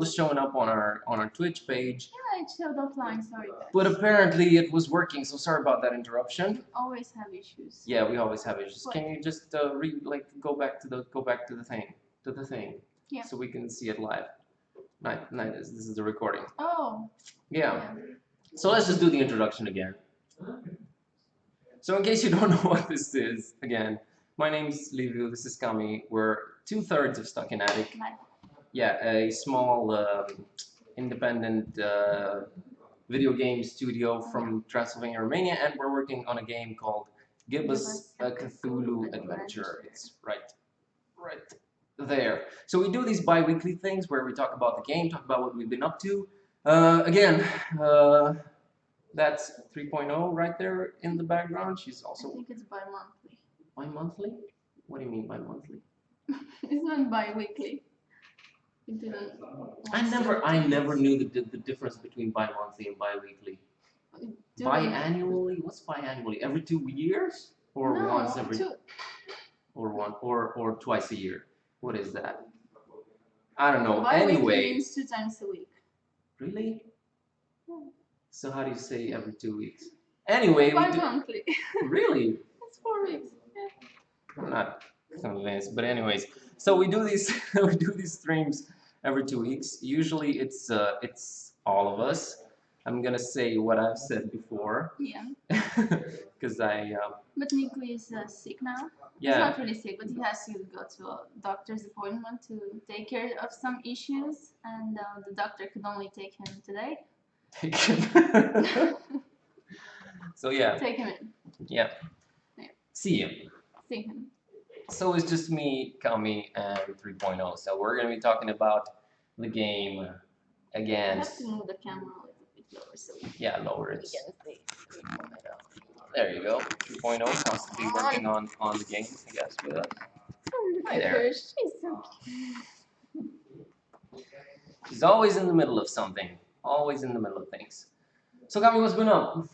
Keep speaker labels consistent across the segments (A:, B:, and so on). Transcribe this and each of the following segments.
A: was showing up on our Twitch page.
B: Yeah, it showed offline. Sorry, guys.
A: But apparently it was working. So sorry about that interruption.
B: We always have issues.
A: Yeah, we always have issues.
B: What?
A: Can you just go back to the thing?
B: Yeah.
A: So we can see it live. This is the recording.
B: Oh.
A: Yeah. So let's just do the introduction again. So in case you don't know what this is, again, my name's Liviu, this is Kami. We're 2/3 of Stuck in Attic. Yeah, a small independent video game studio from Transylvania, Romania, and we're working on a game called Gibbous a Cthulhu Adventure. It's right there. So we do these bi-weekly things where we talk about the game, talk about what we've been up to. Again, that's 3.0 right there in the background. She's also.
B: I think it's bi-monthly.
A: Bi-monthly? What do you mean bi-monthly?
B: It's not bi-weekly. It didn't.
A: I never knew the difference between bi-monthly and bi-weekly. Biannually? What's biannually? Every 2 years? Or
B: no,
A: once every or twice a year? What is that? I don't know.
B: Bi-weekly
A: Anyway.
B: means 2 times a week.
A: Really?
B: Yeah.
A: So how do you say every 2 weeks? Anyway,
B: bi-monthly.
A: Really?
B: It's 4 weeks. Yeah.
A: I'm not convinced, but anyways, so we do these we do these streams every 2 weeks. Usually it's all of us. I'm gonna say what I've said before.
B: Yeah.
A: Because I.
B: But Nico is sick now.
A: Yeah.
B: He's not really sick, but he has to go to a doctor's appointment to take care of some issues, and the doctor could only take him today.
A: Take him. So yeah.
B: Take him in.
A: Yeah. See him.
B: See him.
A: So it's just me, Kami, and 3.0. So we're gonna be talking about the game again.
B: I have to move the camera a little bit lower so
A: yeah, lower it.
B: we can see 3.0.
A: There you go. 3.0 constantly working on the game, I guess, with us. Hi there.
B: She's so cute.
A: She's always in the middle of something. Always in the middle of things. So Kami, what's been up?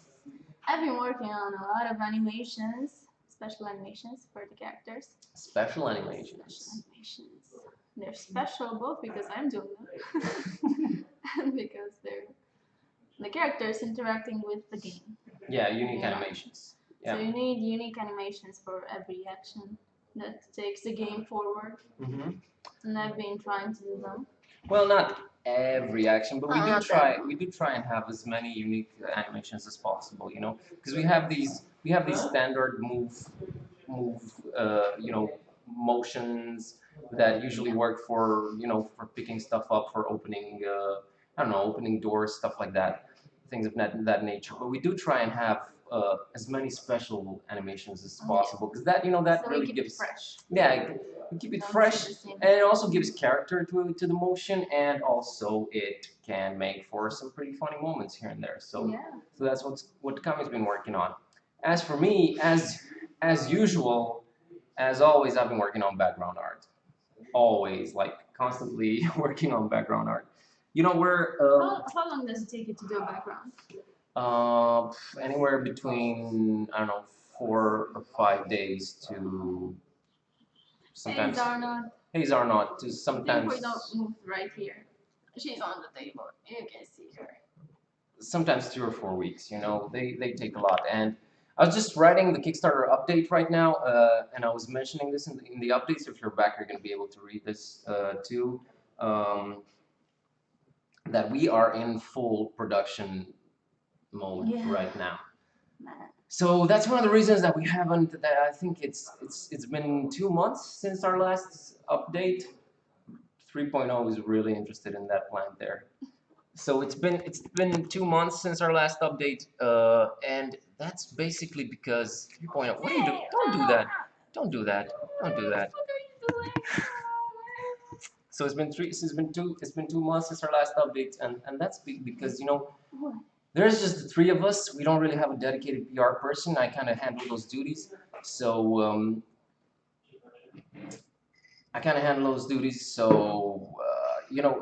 B: I've been working on a lot of animations, special animations for the characters.
A: Special animations.
B: Special animations. They're special both because I'm doing them and because they're the characters interacting with the game.
A: Yeah, unique animations. Yeah.
B: So you need unique animations for every action that takes the game forward.
A: Mm-hmm.
B: And I've been trying to do them.
A: Well, not every action, but we do
B: not
A: try.
B: every.
A: We do try and have as many unique animations as possible. You know, because we have these standard move, motions that usually work for for picking stuff up, for opening opening doors, stuff like that, things of that nature. But we do try and have as many special animations as possible, because that that
B: So
A: really
B: we keep
A: gives
B: it fresh.
A: yeah, we keep it fresh, and it also gives character to the motion, and also it can make for some pretty funny moments here and there. So
B: Yeah.
A: so that's what Kami's been working on. As for me, as usual, as always, I've been working on background art. Always, like constantly working on background art. You know, we're
B: How long does it take you to do a background?
A: anywhere between, I don't know, 4 or 5 days to sometimes. Hey Zarnot, to sometimes.
B: We don't move right here. She's on the table. You can see her.
A: Sometimes 2 or 4 weeks. They take a lot. And I was just writing the Kickstarter update right now, and I was mentioning this in the update. So if you're back, you're going to be able to read this too. That we are in full production mode right now. So that's one of the reasons that we haven't. That I think it's been 2 months since our last update. 3.0 is really interested in that plant there. So it's been 2 months since our last update, and that's basically because 3.0. What are you doing? Don't do that. Don't do that. Don't do that.
B: What are you doing?
A: So it's been 2 months since our last update, and that's because there's just the 3 of us. We don't really have a dedicated PR person. I kind of handle those duties. So I kind of handle those duties. So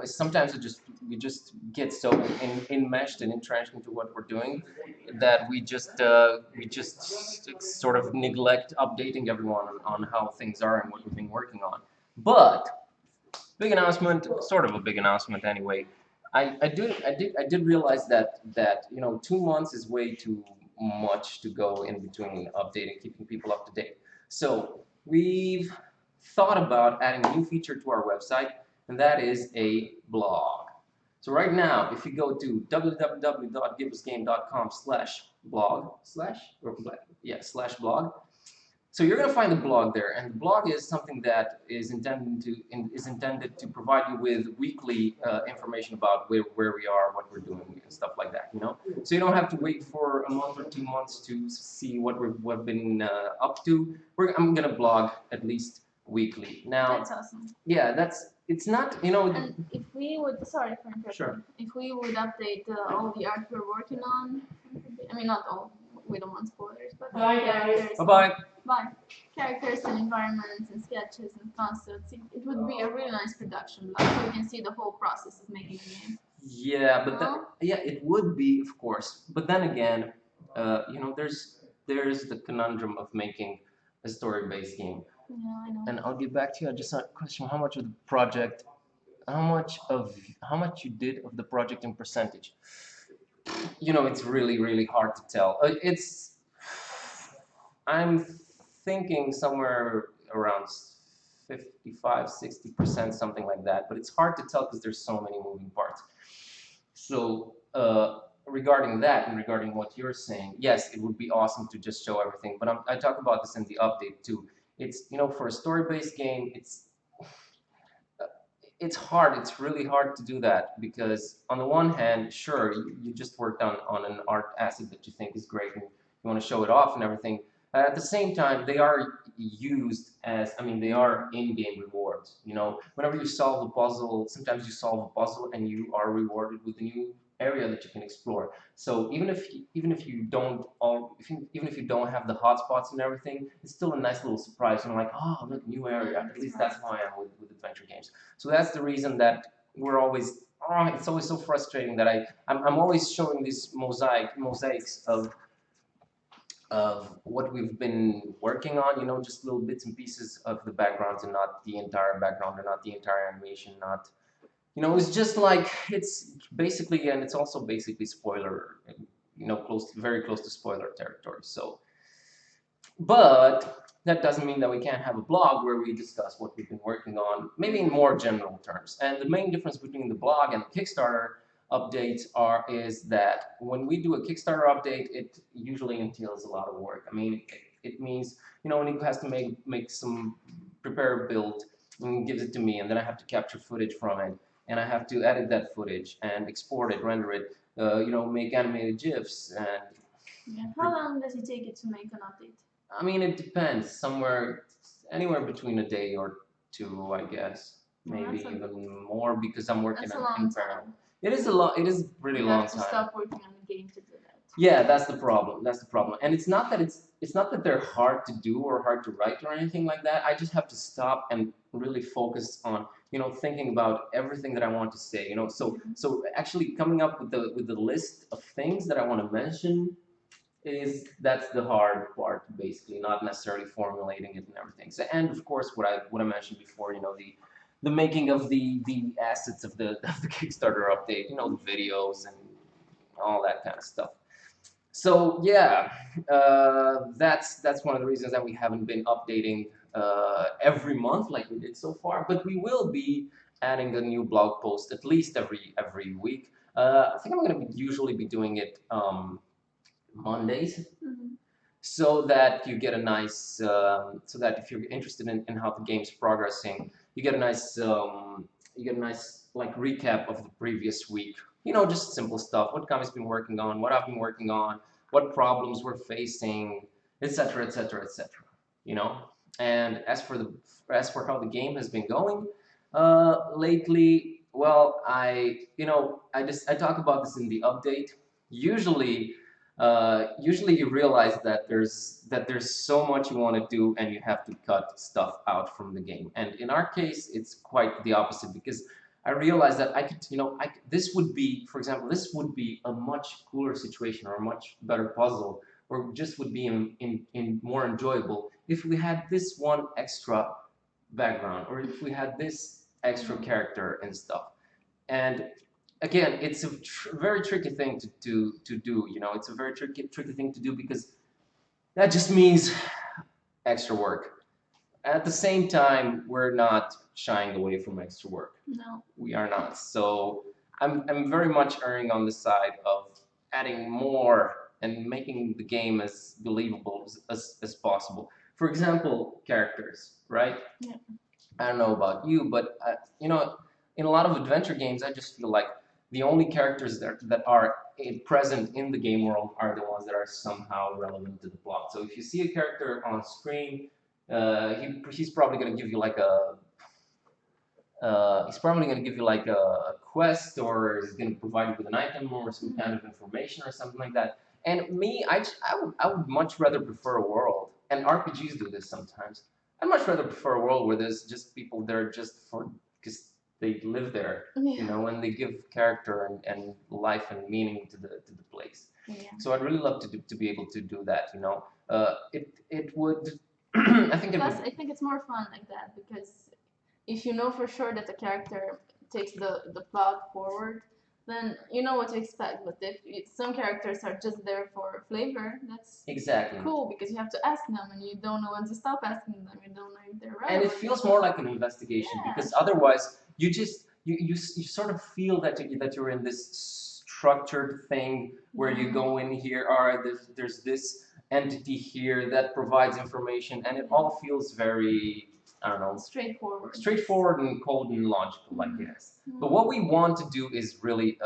A: sometimes we just get so enmeshed and entrenched into what we're doing that we just sort of neglect updating everyone on how things are and what we've been working on. But big announcement, sort of a big announcement anyway. I did realize that 2 months is way too much to go in between updating, keeping people up to date. So we've thought about adding a new feature to our website, and that is a blog. So right now, if you go to www.gibbsgame.com/blog/blog, so you're going to find the blog there, and the blog is something that is intended to provide you with weekly information about where we are, what we're doing, and stuff like that. So you don't have to wait for a month or 2 months to see what we've been up to. I'm going to blog at least weekly. Now,
B: That's awesome.
A: yeah, it's not.
B: And if we would, sorry for interrupting.
A: Sure.
B: If we would update all the art we're working on, I mean not all, we don't want spoilers, but characters.
A: Bye-bye.
B: Bye. Characters and environments and sketches and concepts. It would be a really nice production blog so you can see the whole process of making a game.
A: Yeah, but
B: No?
A: yeah, it would be, of course. But then again, there's the conundrum of making a story-based game.
B: Yeah, I know.
A: And I'll get back to you. I just had a question: how much of the project, how much you did of the project in percentage? It's really hard to tell. I'm thinking somewhere around 55, 60%, something like that. But it's hard to tell because there's so many moving parts. So regarding that and regarding what you're saying, yes, it would be awesome to just show everything. But I talk about this in the update too. It's for a story-based game, it's hard. It's really hard to do that because on the one hand, sure, you just worked on an art asset that you think is great and you want to show it off and everything. At the same time, they are used as, they are in-game rewards. Whenever you solve a puzzle, sometimes you solve a puzzle and you are rewarded with a new area that you can explore. So even if you don't have the hotspots and everything, it's still a nice little surprise. Like, oh, look, new area. At least that's how I am with adventure games. So that's the reason that we're always. Oh, it's always so frustrating that I'm always showing these mosaics of what we've been working on, just little bits and pieces of the backgrounds and not the entire background or not the entire animation, not, it's just like, it's basically, and it's also basically spoiler, very close to spoiler territory. So, but that doesn't mean that we can't have a blog where we discuss what we've been working on, maybe in more general terms. And the main difference between the blog and the Kickstarter updates is that when we do a Kickstarter update, it usually entails a lot of work. It means, Nico has to prepare a build and gives it to me, and then I have to capture footage from it, and I have to edit that footage and export it, render it, make animated GIFs. And
B: yeah. How long does it take you to make an update?
A: It depends. Anywhere between a day or two, I guess. Maybe even more because I'm working in parallel. It is a lot. It is really long time.
B: You have to stop working on the game to do that.
A: Yeah, that's the problem. That's the problem. And it's not that they're hard to do or hard to write or anything like that. I just have to stop and really focus on thinking about everything that I want to say. So actually coming up with the list of things that I want to mention that's the hard part, basically, not necessarily formulating it and everything. So, and of course, what I mentioned before, the making of the assets of the Kickstarter update, the videos and all that kind of stuff. So yeah, that's one of the reasons that we haven't been updating every month like we did so far. But we will be adding a new blog post at least every week. I think I'm going to usually be doing it Mondays, so that you get a nice, so that if you're interested in how the game's progressing, you get a nice like recap of the previous week. Just simple stuff. What Kami's been working on, what I've been working on, what problems we're facing, etc., etc., etc. And as for how the game has been going lately, well, I talk about this in the update. Usually you realize that there's so much you want to do and you have to cut stuff out from the game. And in our case, it's quite the opposite because I realized that this would be, for example, this would be a much cooler situation or a much better puzzle, or just would be in more enjoyable if we had this one extra background, or if we had this extra character and stuff. And again, it's a very tricky thing to do. You know, it's a very tricky thing to do because that just means extra work. At the same time, we're not shying away from extra work.
B: No.
A: We are not. So I'm very much erring on the side of adding more and making the game as believable as possible. For example, characters, right?
B: Yeah.
A: I don't know about you, but you know, in a lot of adventure games, I just feel like the only characters that are present in the game world are the ones that are somehow relevant to the plot. So if you see a character on screen, he's probably going to give you like he's probably going to give you like a quest, or he's going to provide you with an item or some kind of information or something like that. And me, I would much rather prefer a world, and RPGs do this sometimes. I'd much rather prefer a world where there's just people there just for because they live there,
B: Yeah.
A: you know, and they give character and life and meaning to the place.
B: Yeah.
A: So I'd really love to be able to do that, you know. It would I think it
B: Plus,
A: would
B: I think it's more fun like that because if you know for sure that the character takes the plot forward, then you know what to expect. But if some characters are just there for flavor, that's
A: exactly.
B: cool because you have to ask them and you don't know when to stop asking them. You don't know if they're right.
A: And it feels more like an investigation because otherwise you just you sort of feel that you're in this structured thing where you go in here. All right, there's this entity here that provides information, and it all feels very, I don't know, straightforward and cold and logical, I guess. But what we want to do is really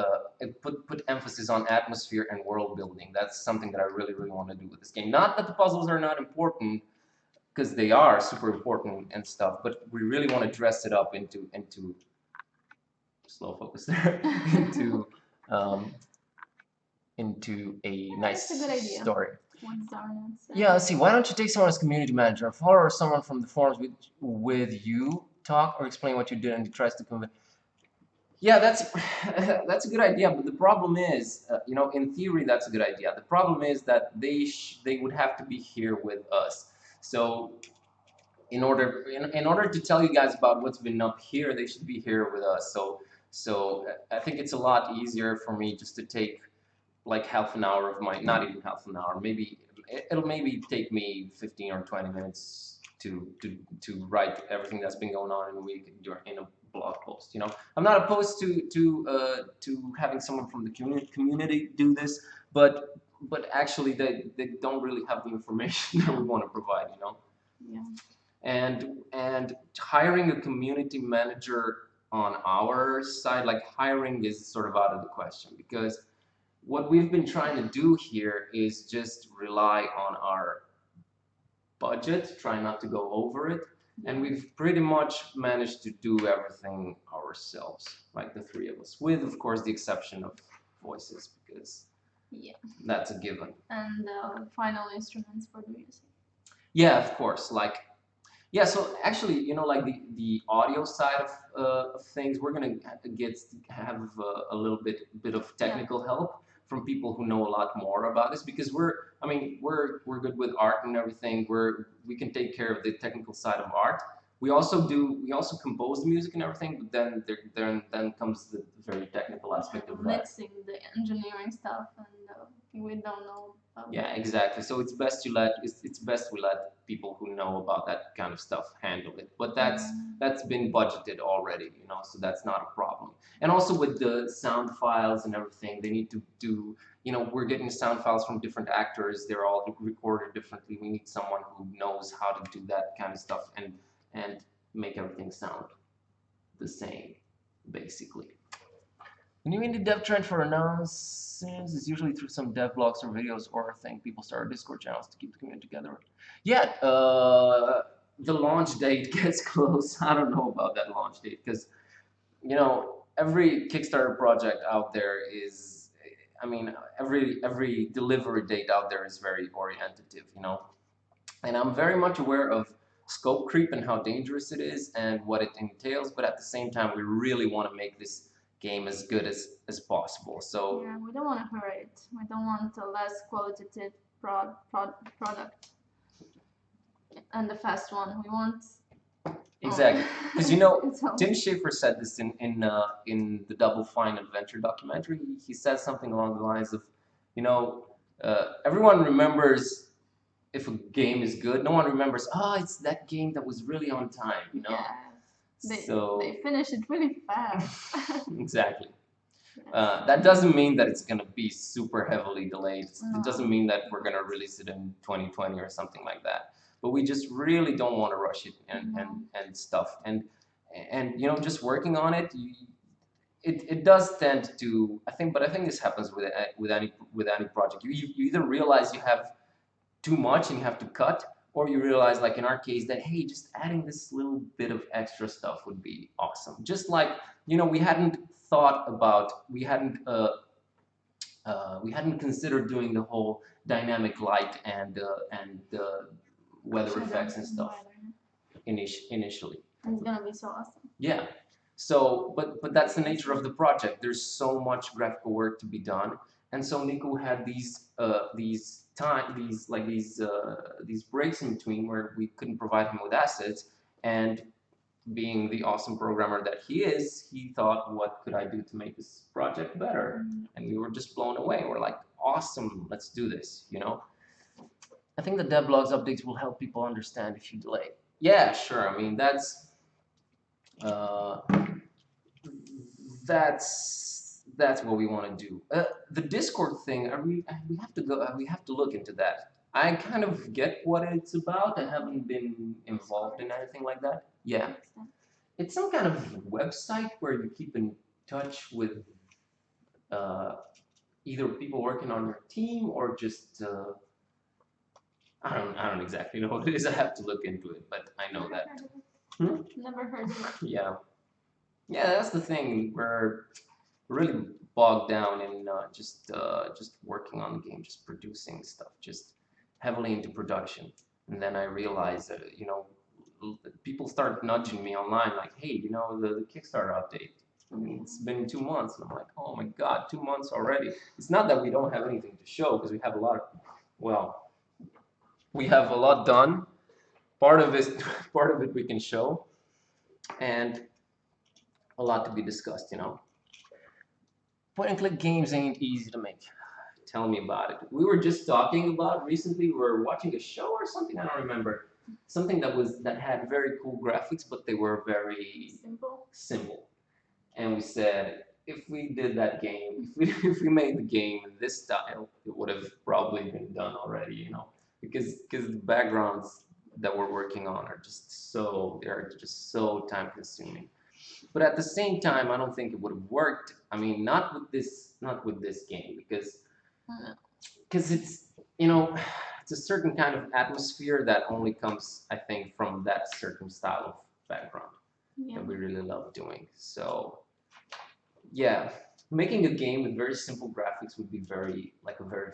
A: put emphasis on atmosphere and world building. That's something that I really want to do with this game. Not that the puzzles are not important, because they are super important and stuff, but we really want to dress it up into slow focus there into a nice
B: That's a good idea.
A: story.
B: What's our answer?
A: Yeah, let's see. Why don't you take someone as community manager, or someone from the forums with you, talk or explain what you did, and he tries to convince. Yeah, that's a good idea, but the problem is, you know, in theory that's a good idea. The problem is that they would have to be here with us. So in order to tell you guys about what's been up here, they should be here with us. So I think it's a lot easier for me just to take like half an hour of my, not even half an hour, maybe it'll maybe take me 15 or 20 minutes to write everything that's been going on in a week in a blog post. You know, I'm not opposed to having someone from the community do this, but actually they don't really have the information that we want to provide. You know.
B: Yeah.
A: And hiring a community manager on our side, like hiring is sort of out of the question, because what we've been trying to do here is just rely on our budget, try not to go over it, and we've pretty much managed to do everything ourselves, like the three of us, with of course the exception of voices, because that's a given.
B: And final instruments for the music.
A: Yeah, of course, like. Yeah, so actually, you know, like the audio side of things, we're gonna have a little bit of technical help from people who know a lot more about this, because we're good with art and everything. We can take care of the technical side of art. We also compose the music and everything, but then comes the very technical aspect of that.
B: Mixing the engineering stuff, and we don't know.
A: Yeah, exactly. So it's best we let people who know about that kind of stuff handle it. But that's been budgeted already, you know, so that's not a problem. And also with the sound files and everything, they need to do, you know, we're getting sound files from different actors. They're all recorded differently. We need someone who knows how to do that kind of stuff and make everything sound the same, basically. The new indie dev trend for announcements is usually through some dev blogs or videos, or a thing people start Discord channels to keep the community together. Yeah, the launch date gets close. I don't know about that launch date, because, you know, every Kickstarter project out there is, I mean, every delivery date out there is very orientative, you know. And I'm very much aware of scope creep and how dangerous it is and what it entails, but at the same time, we really want to make this game as good as possible. So
B: yeah, we don't want to hurry it. We don't want a less qualitative product and the fast one. We want
A: Exactly, because you know,
B: It's all-
A: Tim Schafer said this in the Double Fine Adventure documentary. He said something along the lines of, you know, everyone remembers if a game is good. No one remembers, it's that game that was really on time. You know,
B: Yeah. They finish it really fast.
A: exactly.
B: Yes.
A: That doesn't mean that it's gonna be super heavily delayed.
B: No.
A: It doesn't mean that we're gonna release it in 2020 or something like that. But we just really don't want to rush it and stuff. And you know, just working on it, it does tend to. But I think this happens with any project. You either realize you have too much and you have to cut, or you realize, like in our case, that hey, just adding this little bit of extra stuff would be awesome. Just like, you know, we hadn't considered doing the whole dynamic light and weather
B: Shadow
A: effects and stuff initially.
B: It's gonna be so awesome.
A: Yeah. So, but that's the nature of the project. There's so much graphical work to be done, and so Nico had these breaks in between where we couldn't provide him with assets, and being the awesome programmer that he is, he thought, what could I do to make this project better? And we were just blown away. We're like, awesome, let's do this, you know? I think the devlogs updates will help people understand if you delay. Yeah, sure. I mean, that's what we want to do. The Discord thing, we have to look into that. I kind of get what it's about. I haven't been involved in anything like that. Yeah. It's some kind of website where you keep in touch with either people working on your team or just I don't exactly know what it is. I have to look into it, but I know that.
B: Never heard of it.
A: Yeah. Yeah, that's the thing. We're really bogged down in just working on the game, just producing stuff, just heavily into production. And then I realized that, you know, people start nudging me online, like, hey, you know, the Kickstarter update. I mean, it's been 2 months, and I'm like, oh my God, 2 months already. It's not that we don't have anything to show, because we have a lot done. Part of it we can show, and a lot to be discussed, you know. Point and click games ain't easy to make. Tell me about it. We were just talking about recently. We were watching a show or something. I don't remember. Something that had very cool graphics, but they were very simple. And we said, if we did that game, if we made the game in this style, it would have probably been done already, you know, because the backgrounds that we're working on are they're just so time consuming. But at the same time, I don't think it would have worked. I mean, not with this game, because it's, you know, it's a certain kind of atmosphere that only comes, I think, from that certain style of background that we really love doing. So, yeah, making a game with very simple graphics would be a very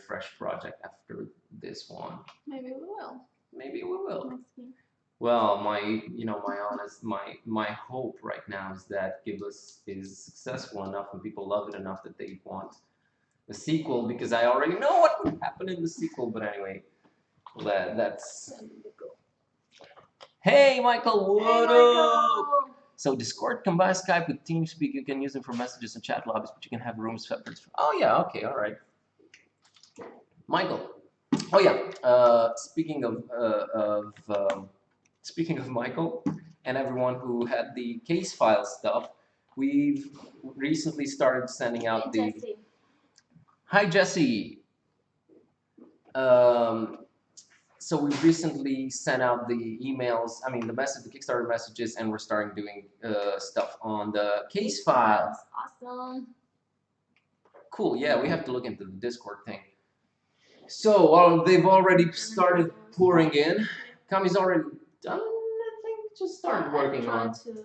A: fresh project after this one.
B: Maybe we will.
A: Maybe we will. Well, my hope right now is that Giblus is successful enough and people love it enough that they want a sequel, because I already know what would happen in the sequel. But anyway, that's. Hey, Michael, what up? So Discord combines Skype with TeamSpeak. You can use them for messages and chat lobbies, but you can have rooms separate. Oh yeah, okay, all right. Michael. Oh yeah. Speaking of Michael and everyone who had the case file stuff, we've recently started sending out
B: Jesse.
A: Hi, Jesse. So we recently sent out the emails, the Kickstarter messages, and we're starting doing stuff on the case files.
B: Awesome.
A: Cool, yeah, we have to look into the Discord thing. So they've already started pouring in. Kami's already done, I think, just started working on.
B: To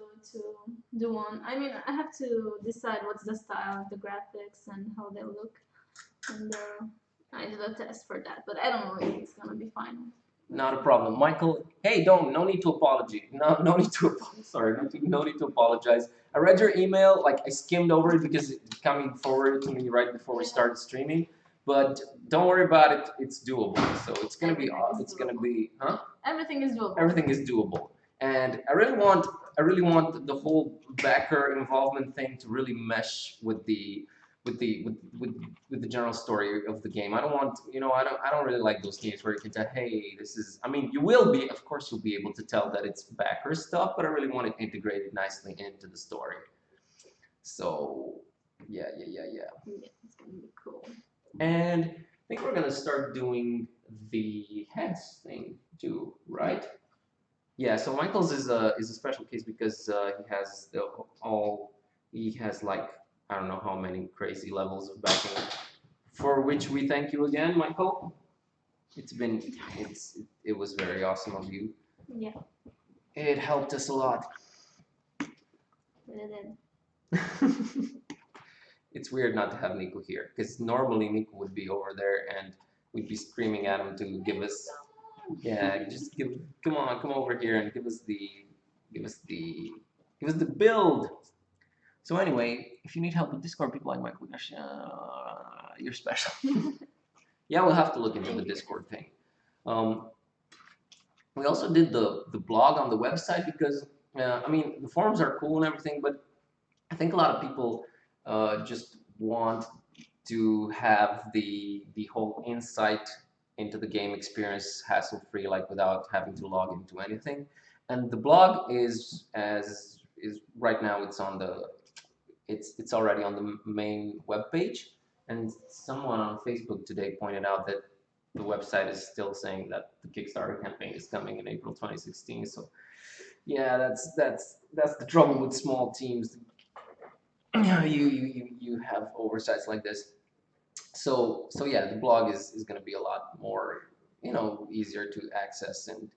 B: do one. I mean, I have to decide what's the style, the graphics, and how they look. And I did a test for that, but I don't know if it's gonna be final.
A: Not a problem, Michael. Hey, no need to apologize. No need to no need to apologize. I read your email, like I skimmed over it because it coming forward to me right before we started streaming. But don't worry about it. It's doable. So it's gonna be, huh?
B: Everything is doable.
A: Everything is doable. and I really want the whole backer involvement thing to really mesh with the general story of the game. I don't want, I don't really like those games where you can tell, hey, this is. I mean, you will be, of course, you'll be able to tell that it's backer stuff, but I really want it integrated nicely into the story. So, yeah.
B: Yeah, it's gonna be cool.
A: And I think we're gonna start doing the heads thing too, right? Yeah. So Michael's is a special case because he has like I don't know how many crazy levels of backing, for which we thank you again, Michael. It's been it was very awesome of you.
B: Yeah,
A: It helped us a lot.
B: it did.
A: It's weird not to have Nico here because normally Nico would be over there and we'd be screaming at him to give us, yeah, just come on, come over here and give us the, give us the build. So anyway, if you need help with Discord, people like Michael, you're special. Yeah, we'll have to look into the Discord thing. We also did the blog on the website because I mean the forums are cool and everything, but I think a lot of people just want to have the whole insight into the game experience hassle free, like without having to log into anything. And the blog is right now it's already on the main web page. And someone on Facebook today pointed out that the website is still saying that the Kickstarter campaign is coming in April 2016. So yeah, that's the trouble with small teams. You have oversights like this. So yeah, the blog is going to be a lot more easier to access and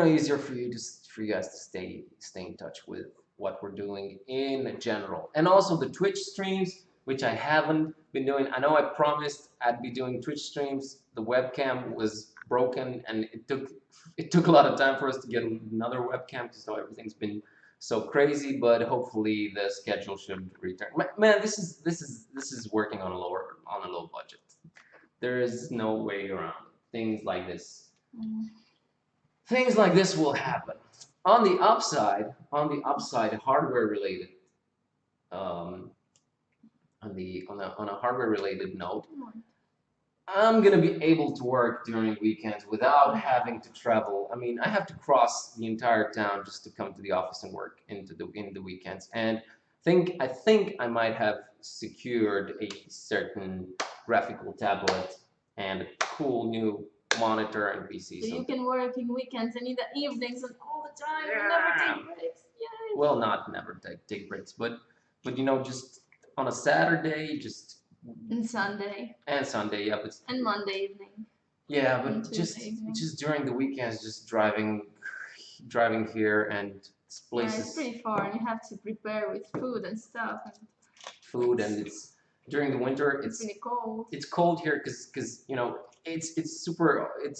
A: easier for you guys to stay in touch with what we're doing in general, and also the Twitch streams, which I haven't been doing. I know I promised I'd be doing Twitch streams. The webcam was broken, and it took a lot of time for us to get another webcam because everything's been so crazy. But hopefully the schedule should return. Man, this is working on a low budget. There is no way around things like this. Things like this will happen. On the upside, hardware related, um, on a hardware related note, I'm gonna be able to work during weekends without having to travel. I mean, I have to cross the entire town just to come to the office and work in the weekends. And I think I might have secured a certain graphical tablet and a cool new monitor and PC.
B: So you can work in weekends and in the evenings and all the time and
A: Yeah.
B: never take breaks. Yay!
A: Well, not never take breaks, but just on a Saturday, just
B: And Sunday
A: and Sunday, yeah, but
B: and Monday evening.
A: yeah,
B: And
A: but
B: Tuesday evening.
A: just during the weekends, just driving here and
B: Yeah,
A: places,
B: it's pretty far and you have to prepare with food and stuff. And
A: food, and it's during the winter.
B: it's really cold.
A: It's cold here because it's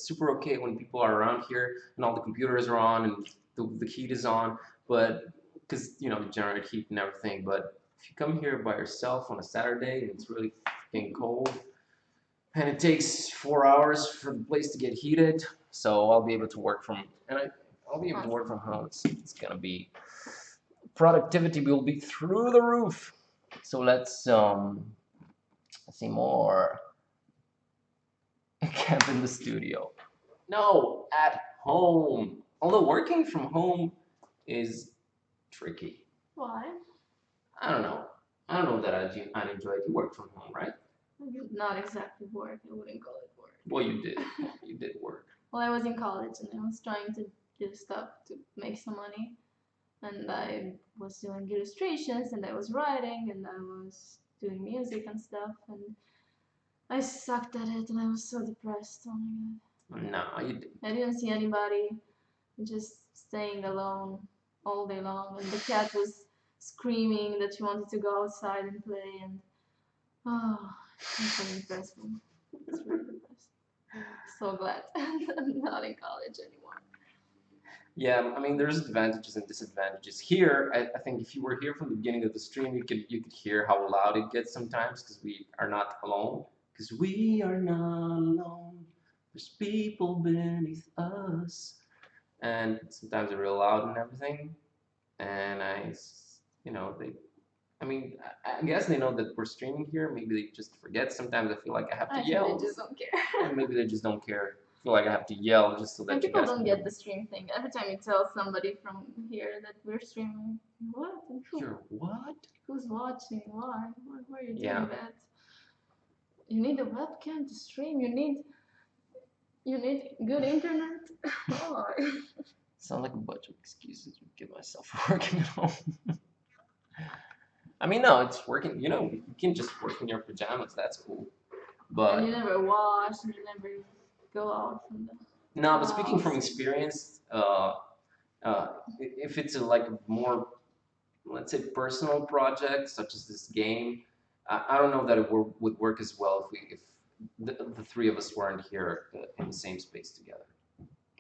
A: super okay when people are around here and all the computers are on and the heat is on, but because they generate heat and everything. But if you come here by yourself on a Saturday and it's really fucking cold and it takes 4 hours for the place to get heated, so I'll be able to work from I'll be able to work from home. It's gonna be productivity will be through the roof. So let's see more. Camp in the studio. No, at home. Although working from home is tricky.
B: Why?
A: I don't know. I don't know that I'd enjoy it. You work from home, right?
B: Not exactly work. I wouldn't call it work.
A: Well, you did. You did work.
B: Well, I was in college and I was trying to do stuff to make some money. And I was doing illustrations and I was writing and I was doing music and stuff. And I sucked at it and I was so depressed. Oh my god.
A: No, you did.
B: I didn't see anybody, just staying alone all day long. And the cat was screaming that she wanted to go outside and play. And oh, it's so depressing. It's really depressing. So glad I'm not in college anymore.
A: Yeah, I mean, there's advantages and disadvantages. Here, I think if you were here from the beginning of the stream, you could hear how loud it gets sometimes because we are not alone. Because we are not alone. There's people beneath us. and sometimes they're real loud and everything. And you know, I mean, I guess they know that we're streaming here. Maybe they just forget. Sometimes I feel like I have to
B: I think
A: yell.
B: they just don't care.
A: And maybe they just don't care. I feel like I have to yell just so that
B: And
A: you
B: people
A: guys
B: don't
A: can
B: get the stream thing. Every time you tell somebody from here that we're streaming, what?
A: hear what?
B: Who's watching? Why? Why are you doing
A: Yeah.
B: that? You need a webcam to stream. You need good internet. Why?
A: Sound like a bunch of excuses to get myself working at home. I mean, no, it's working. You know, you can just work in your pajamas. That's cool.
B: And you
A: But
B: never wash. And you never go out from the.
A: no, but speaking from
B: house.
A: experience, if it's like a more, let's say, personal project such as this game, I don't know that it would work as well if the three of us weren't here in the same space together.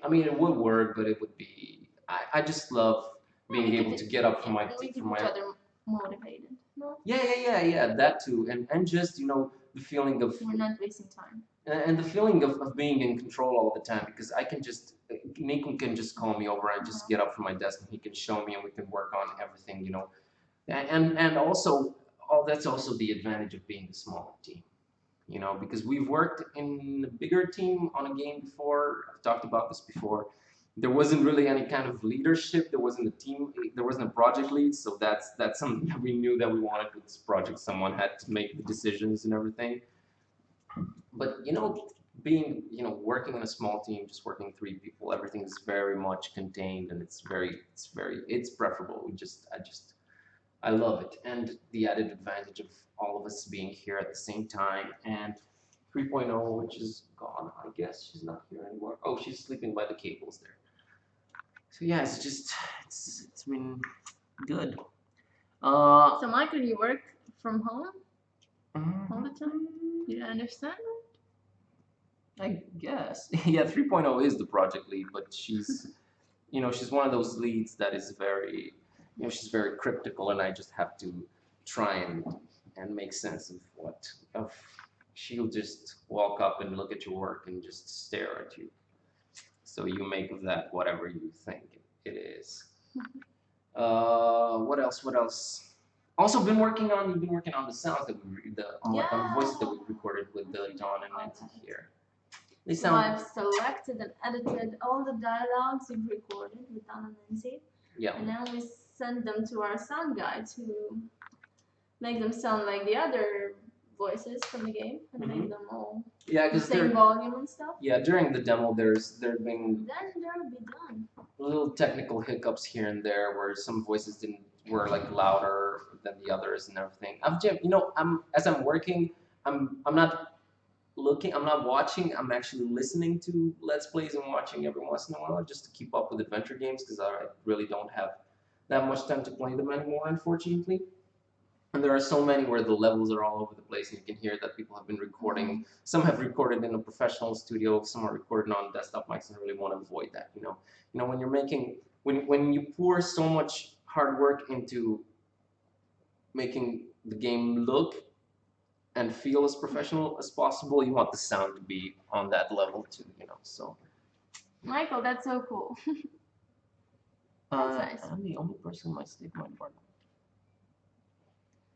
A: I mean, it would work, but it would be. I just love being able to get up from my
B: We keep
A: from
B: each
A: my.
B: other motivated. No,
A: Yeah. That too, and just the feeling of
B: we're not wasting time.
A: and the feeling of being in control all the time because I can just Nico can just call me over and just get up from my desk and he can show me and we can work on everything, and also that's also the advantage of being a smaller team, because we've worked in a bigger team on a game before. I've talked about this before. There wasn't really any kind of leadership. There wasn't a team. There wasn't a project lead. So that's something that we knew that we wanted with this project. Someone had to make the decisions and everything. But being working in a small team, just working three people, everything is very much contained and it's preferable. I love it, and the added advantage of all of us being here at the same time. And 3.0, which is gone, I guess she's not here anymore. Oh, she's sleeping by the cables there. So yeah, it's been good.
B: So Michael, you work from home all the time? You understand?
A: I guess. Yeah, 3.0 is the project lead, but she's one of those leads that is very, she's very cryptical, and I just have to try and make sense of she'll just walk up and look at your work and just stare at you. So you make of that whatever you think it is. What else? What else? Also, you've been working on the sounds that on the voices that we recorded with John and Nancy here. They
B: So I've selected and edited all the dialogues we've recorded with Don and Nancy.
A: Yeah.
B: And then we send them to our sound guy to make them sound like the other voices from the game and make them all the same volume and stuff.
A: Yeah, during the demo, there have been
B: then they'll be done.
A: Little technical hiccups here and there where some voices were like louder than the others and everything. As I'm working, I'm not looking, I'm not watching, I'm actually listening to Let's Plays and watching every once in a while just to keep up with adventure games because I really don't have that much time to play them anymore, unfortunately. And there are so many where the levels are all over the place, and you can hear that people have been recording. Some have recorded in a professional studio, some are recorded on desktop mics, and I really want to avoid that. When you're making, when you pour so much hard work into making the game look and feel as professional as possible, you want the sound to be on that level too. So.
B: Michael, that's so cool. That's nice.
A: I'm the only person in my state my partner.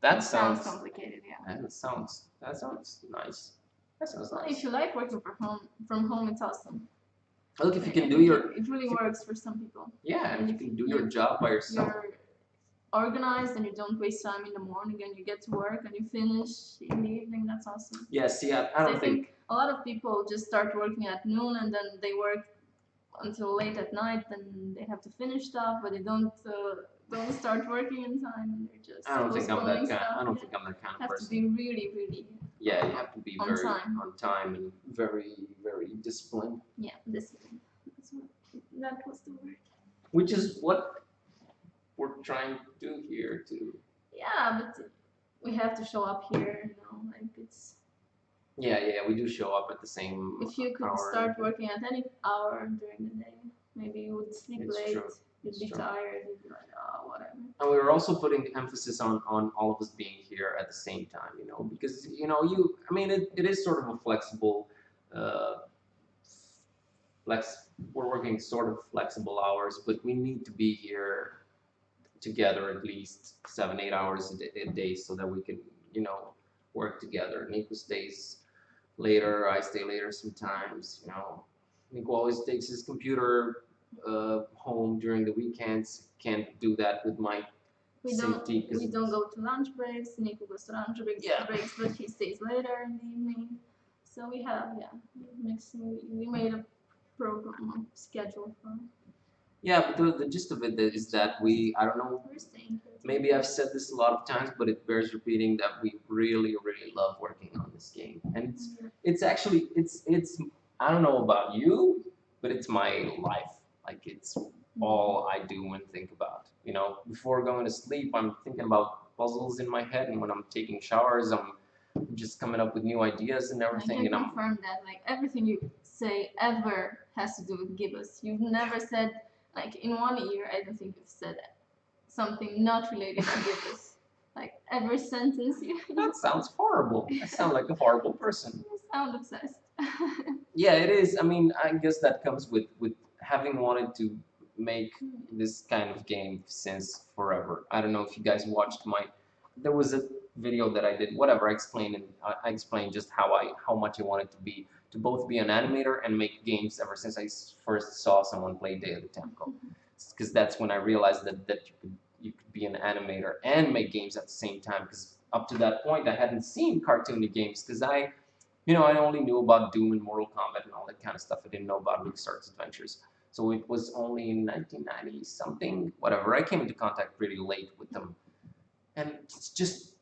A: That sounds
B: complicated, yeah.
A: That sounds nice. That sounds nice.
B: If you like working from home, it's awesome.
A: Look, if you can do
B: it really works for some people.
A: Yeah, and if you can do your job by yourself.
B: You're organized and you don't waste time in the morning and you get to work and you finish in the evening. That's awesome.
A: Yeah, see, I don't think
B: a lot of people just start working at noon and then they work until late at night and they have to finish stuff, but they don't start working in time and they're just.
A: I don't think I'm that kind of person.
B: You have to be really, really.
A: Yeah, you have to be on time and very, very disciplined.
B: Yeah, disciplined. That was the word.
A: Which is what we're trying to do here too.
B: Yeah, but we have to show up here, like it's.
A: Yeah, we do show up at the same.
B: If you could start working at any hour during the day, maybe you would sleep late.
A: True.
B: You'd be tired. You'd be like, oh, whatever.
A: And we were also putting emphasis on all of us being here at the same time, because it is sort of a flexible we're working sort of flexible hours, but we need to be here together at least 7-8 hours a day so that we can, work together. Nico stays later, I stay later sometimes, Nico always takes his computer home during the weekends. Can't do that with my safety.
B: We don't go to lunch breaks. Nico goes to lunch breaks, but he stays later in the evening. So we made a program schedule for.
A: Yeah, but the gist of it is that I don't know, maybe I've said this a lot of times, but it bears repeating that we really, really love working on this game. And it's actually, I don't know about you, but it's my life. Like, it's all I do and think about. Before going to sleep, I'm thinking about puzzles in my head, and when I'm taking showers, I'm just coming up with new ideas and everything.
B: I can confirm that, like, everything you say ever has to do with Gibbous. You've never said, like, in 1 year, I don't think you've said something not related to Gibbous. Like, every sentence you.
A: That sounds horrible. I sound like a horrible person.
B: You sound obsessed.
A: Yeah, it is. I mean, I guess that comes with having wanted to make this kind of game since forever. I don't know if you guys watched there was a video that I did, whatever, I explained just how much I wanted to both be an animator and make games ever since I first saw someone play Day of the Tentacle. Because that's when I realized that you could be an animator and make games at the same time, because up to that point I hadn't seen cartoony games, because I only knew about Doom and Mortal Kombat and all that kind of stuff. I didn't know about LucasArts Adventures. So it was only in 1990 something, whatever, I came into contact pretty late with them. And it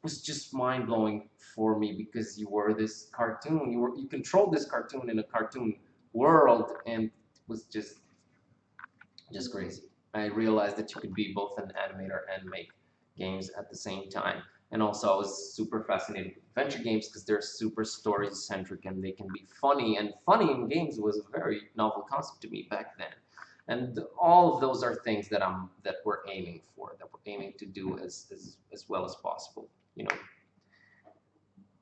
A: was just mind-blowing for me, because you were this cartoon, you controlled this cartoon in a cartoon world, and it was just crazy. I realized that you could be both an animator and make games at the same time. And also I was super fascinated with adventure games, because they're super story-centric and they can be funny. And funny in games was a very novel concept to me back then. And all of those are things that we're aiming for, that we're aiming to do as well as possible.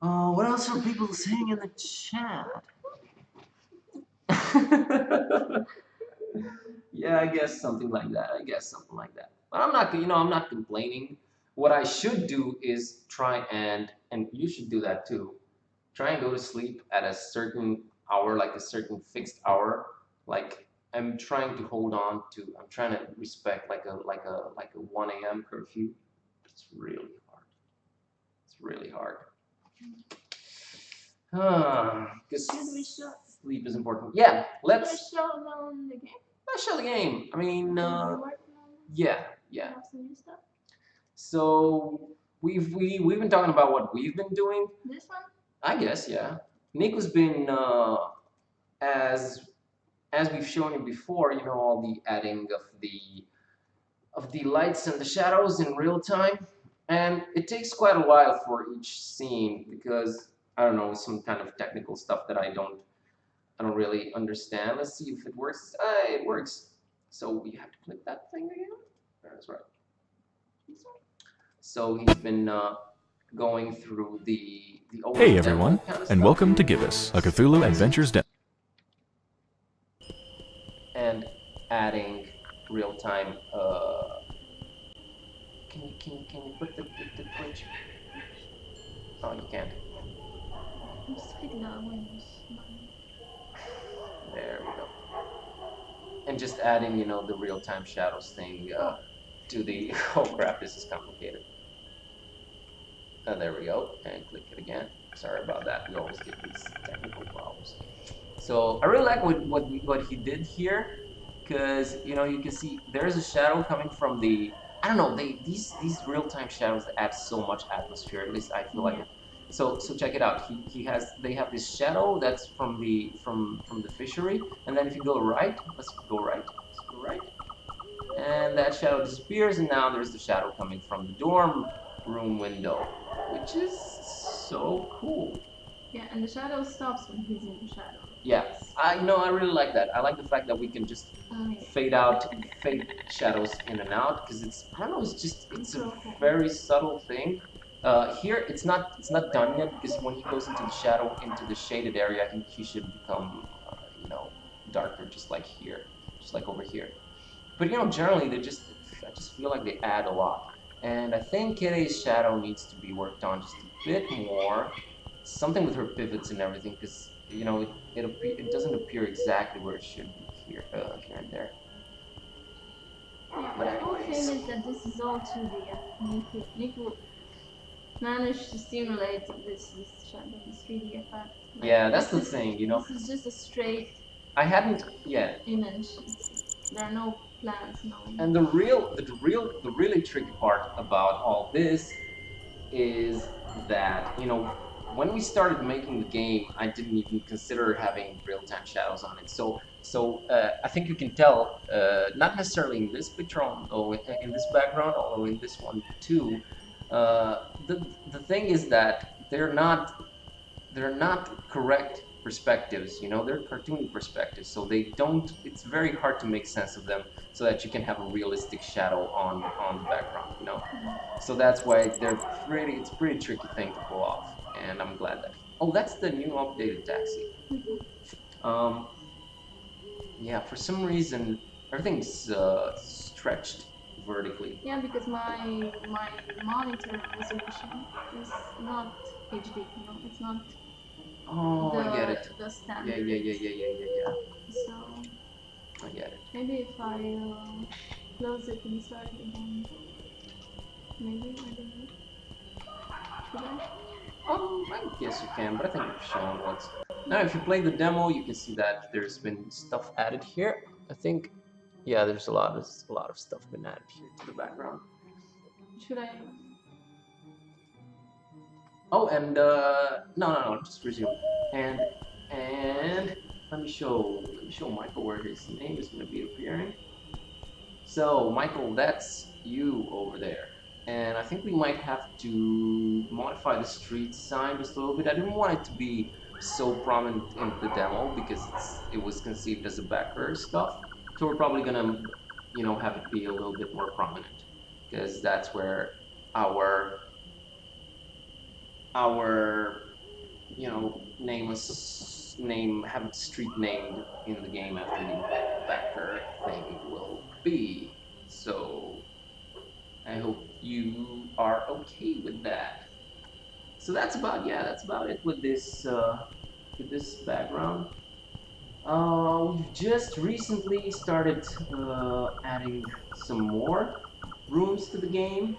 A: What else are people saying in the chat? Yeah, I guess something like that. But I'm not complaining. What I should do is try and you should do that too. Try and go to sleep at a certain hour, like a certain fixed hour. Like, I'm trying to respect like a 1 a.m. curfew. It's really hard. Because sleep is important. Yeah, let's
B: show them the game.
A: Let's show the game. I mean, yeah. So we've been talking about what we've been doing.
B: This one?
A: I guess, yeah. Nico's been as we've shown you before, all the adding of the lights and the shadows in real time, and it takes quite a while for each scene, because I don't know, some kind of technical stuff that I don't really understand. Let's see if it works. It works. So we have to click that thing again. That's right. So he's been going through the old.
C: Hey everyone, kind of and welcome to Gibbous, a Cthulhu Adventures demo.
A: And adding real-time. Can you put the Twitch? Oh, you can't. There we go. And just adding, the real-time shadows thing to the. Oh crap! This is complicated. There we go. And click it again. Sorry about that. We always get these technical problems. So I really like what he did here, because you can see there's a shadow coming from the. I don't know. These real-time shadows add so much atmosphere. At least I feel like it. So check it out. They have this shadow that's from the fishery, and then if you go right, let's go right, and that shadow disappears, and now there's the shadow coming from the dorm room window, which is so cool.
B: Yeah, and the shadow stops when he's in the shadow.
A: Yeah, I really like that. I like the fact that we can just fade shadows in and out, because it's a very subtle thing. Here it's not done yet, because when he goes into the shadow, into the shaded area, he should become darker, just like here, just like over here. But you know, generally I just feel like they add a lot. And I think Kitty's shadow needs to be worked on just a bit more. Something with her pivots and everything, because you know it doesn't appear exactly where it should be here, here and there.
B: Yeah,
A: But
B: the whole thing
A: anyways.
B: is that this is all 2D. Niku managed to simulate this shadow, this 3D effect. Like,
A: Yeah, that's the
B: this is-
A: thing, you know.
B: This is just a straight
A: I hadn't, yeah.
B: image. There are no plans, no.
A: And the really tricky part about all this is that, you know, when we started making the game, I didn't even consider having real-time shadows on it. So I think you can tell, not necessarily in this picture, or in this background, although in this one too. The thing is that they're not correct perspectives, you know, they're cartoony perspectives, so they don't, it's very hard to make sense of them so that you can have a realistic shadow on the background, you know. So that's why it's a pretty tricky thing to pull off, and I'm glad that, oh, that's the new updated taxi. Yeah, for some reason everything's stretched vertically.
B: Yeah, because my monitor resolution is not HD, you know, it's not
A: Oh, I get it.
B: the standard.
A: Yeah.
B: So
A: I get it.
B: maybe if I close it and start it again, maybe, I don't know. Should I?
A: I guess you can, but I think you've shown what's... Now, if you play the demo, you can see that there's been stuff added here. I think, yeah, there's a lot of stuff been added here to the background.
B: Should I?
A: Oh, and no, just resume. And let me show Michael where his name is going to be appearing. So, Michael, that's you over there. And I think we might have to modify the street sign just a little bit. I didn't want it to be so prominent in the demo because it was conceived as a backer stuff. So we're probably gonna, you know, have it be a little bit more prominent because that's where our you know, have a street named in the game after the backer thing will be. So I hope you are okay with that. So that's about it with this background. We've just recently started adding some more rooms to the game.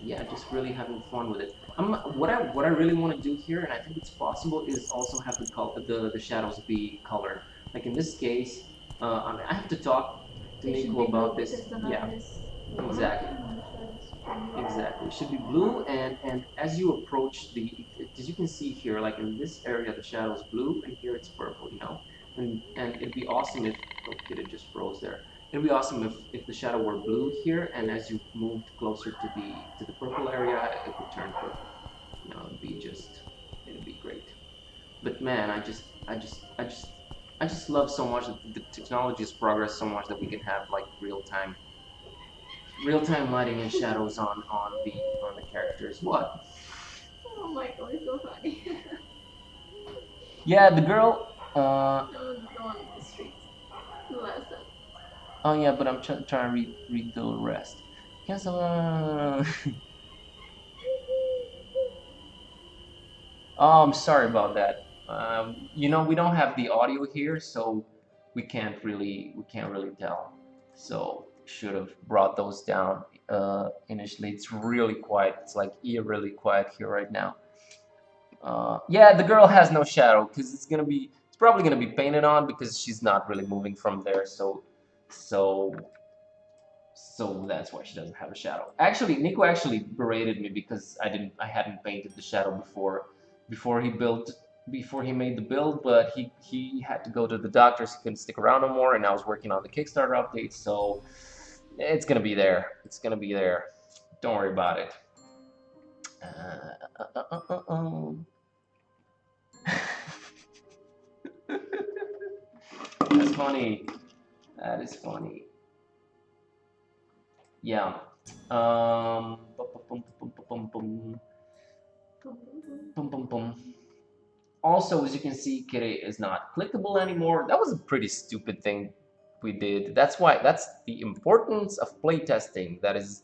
A: Yeah, just really having fun with it. What I really want to do here, and I think it's possible, is also have the shadows be colored. Like in this case, I mean, I have to talk to Nico about this. Yeah, exactly. Exactly. It should be blue, and as you approach as you can see here, like in this area, the shadow is blue, and here it's purple, you know? And it'd be awesome if, okay, it just froze there. It'd be awesome if the shadow were blue here, and as you moved closer to the purple area, it would turn purple. You know, it'd be great. But man, I just love so much that the technology has progressed so much that we can have like real-time lighting and shadows on the characters. What?
B: Oh my god, it's so funny.
A: Yeah, the girl.
B: That was the one in the streets. The last time.
A: Oh yeah, but I'm trying to read the rest. Yes. Oh, I'm sorry about that. You know, we don't have the audio here, so we can't really tell. So should have brought those down initially. It's really quiet. It's like eerily quiet here right now. Yeah, the girl has no shadow because it's probably gonna be painted on because she's not really moving from there. So that's why she doesn't have a shadow. Actually, Nico actually berated me because I hadn't painted the shadow before he made the build, but he had to go to the doctor, so he couldn't stick around no more, and I was working on the Kickstarter update, so it's gonna be there. It's gonna be there. Don't worry about it. That's funny. That is funny. Yeah. Bum, bum, bum. Also, as you can see, Kitty is not clickable anymore. That was a pretty stupid thing we did. That's the importance of playtesting. That is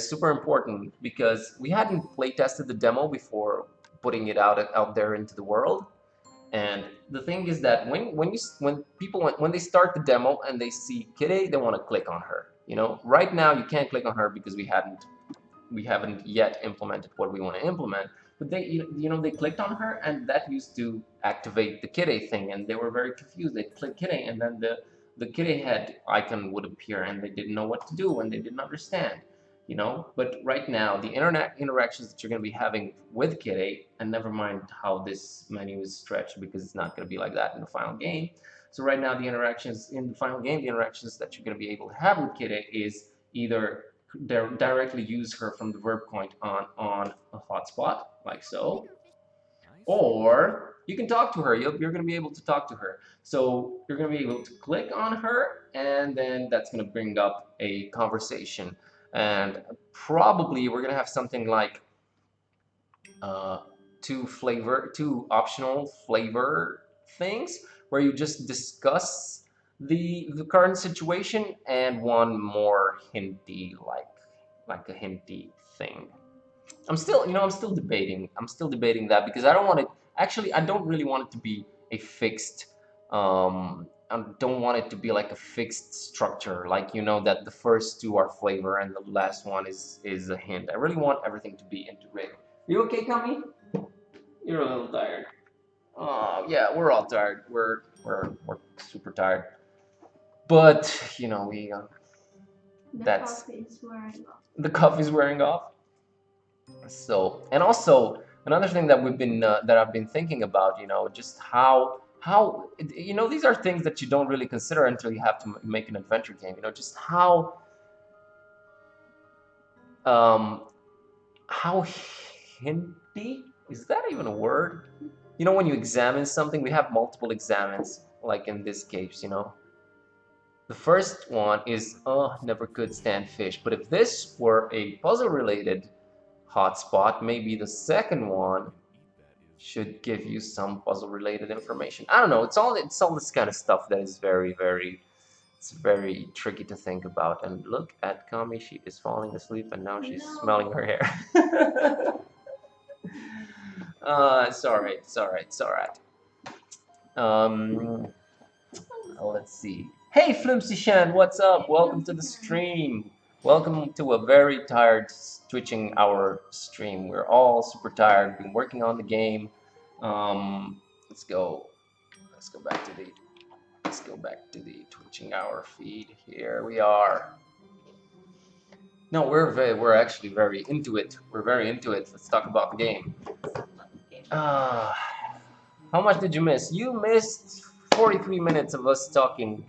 A: super important because we hadn't playtested the demo before putting it out there into the world. And the thing is that when they start the demo and they see Kitty, they want to click on her. You know, right now you can't click on her because we haven't yet implemented what we want to implement. But they clicked on her, and that used to activate the Kitty thing, and they were very confused. They clicked Kitty, and then the Kitty head icon would appear, and they didn't know what to do, and they didn't understand. You know, but right now the internet interactions that you're going to be having with Kitty, and never mind how this menu is stretched because it's not going to be like that in the final game. So right now the interactions in the final game, the interactions that you're going to be able to have with Kitty is either directly use her from the verb point on a hotspot, like so, or you can talk to her. You're going to be able to talk to her. So you're going to be able to click on her, and then that's going to bring up a conversation. And probably we're going to have something like two optional flavor things where you just discuss the current situation, and one more hinty, like a hinty thing. I'm still debating that because I don't want it. Actually, I don't really want it to be a fixed. I don't want it to be like a fixed structure, like that the first two are flavor and the last one is a hint. I really want everything to be integrated. You okay, Kami? You're a little tired. Oh yeah, we're all tired. We're super tired. But we that's the coffee's wearing off. So, and also another thing that I've been thinking about, just how these are things that you don't really consider until you have to make an adventure game. Just how hinty, is that even a word? When you examine something, we have multiple examines, like in this case, The first one is, never could stand fish. But if this were a puzzle-related hotspot, maybe the second one should give you some puzzle-related information. I don't know. It's all this kind of stuff that is very, very, it's very tricky to think about. And look at Kami. She is falling asleep, and now she's smelling her hair. It's alright. It's alright. It's alright. Let's see. Hey, Flimsy-shan, what's up? Welcome to the stream. Welcome to a very tired Twitching hour stream. We're all super tired. Been working on the game. Let's go back to the Twitching hour feed. Here we are. No, we're actually very into it. We're very into it. Let's talk about the game. How much did you miss? You missed 43 minutes of us talking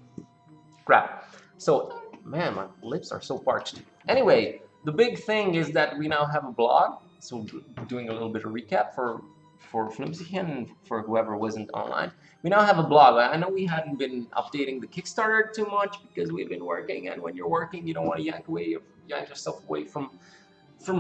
A: crap. So, man, my lips are so parched. Anyway, the big thing is that we now have a blog. So, doing a little bit of recap for Flimsy and for whoever wasn't online. We now have a blog. I know we hadn't been updating the Kickstarter too much because we've been working, and when you're working, you don't want to yank yourself away from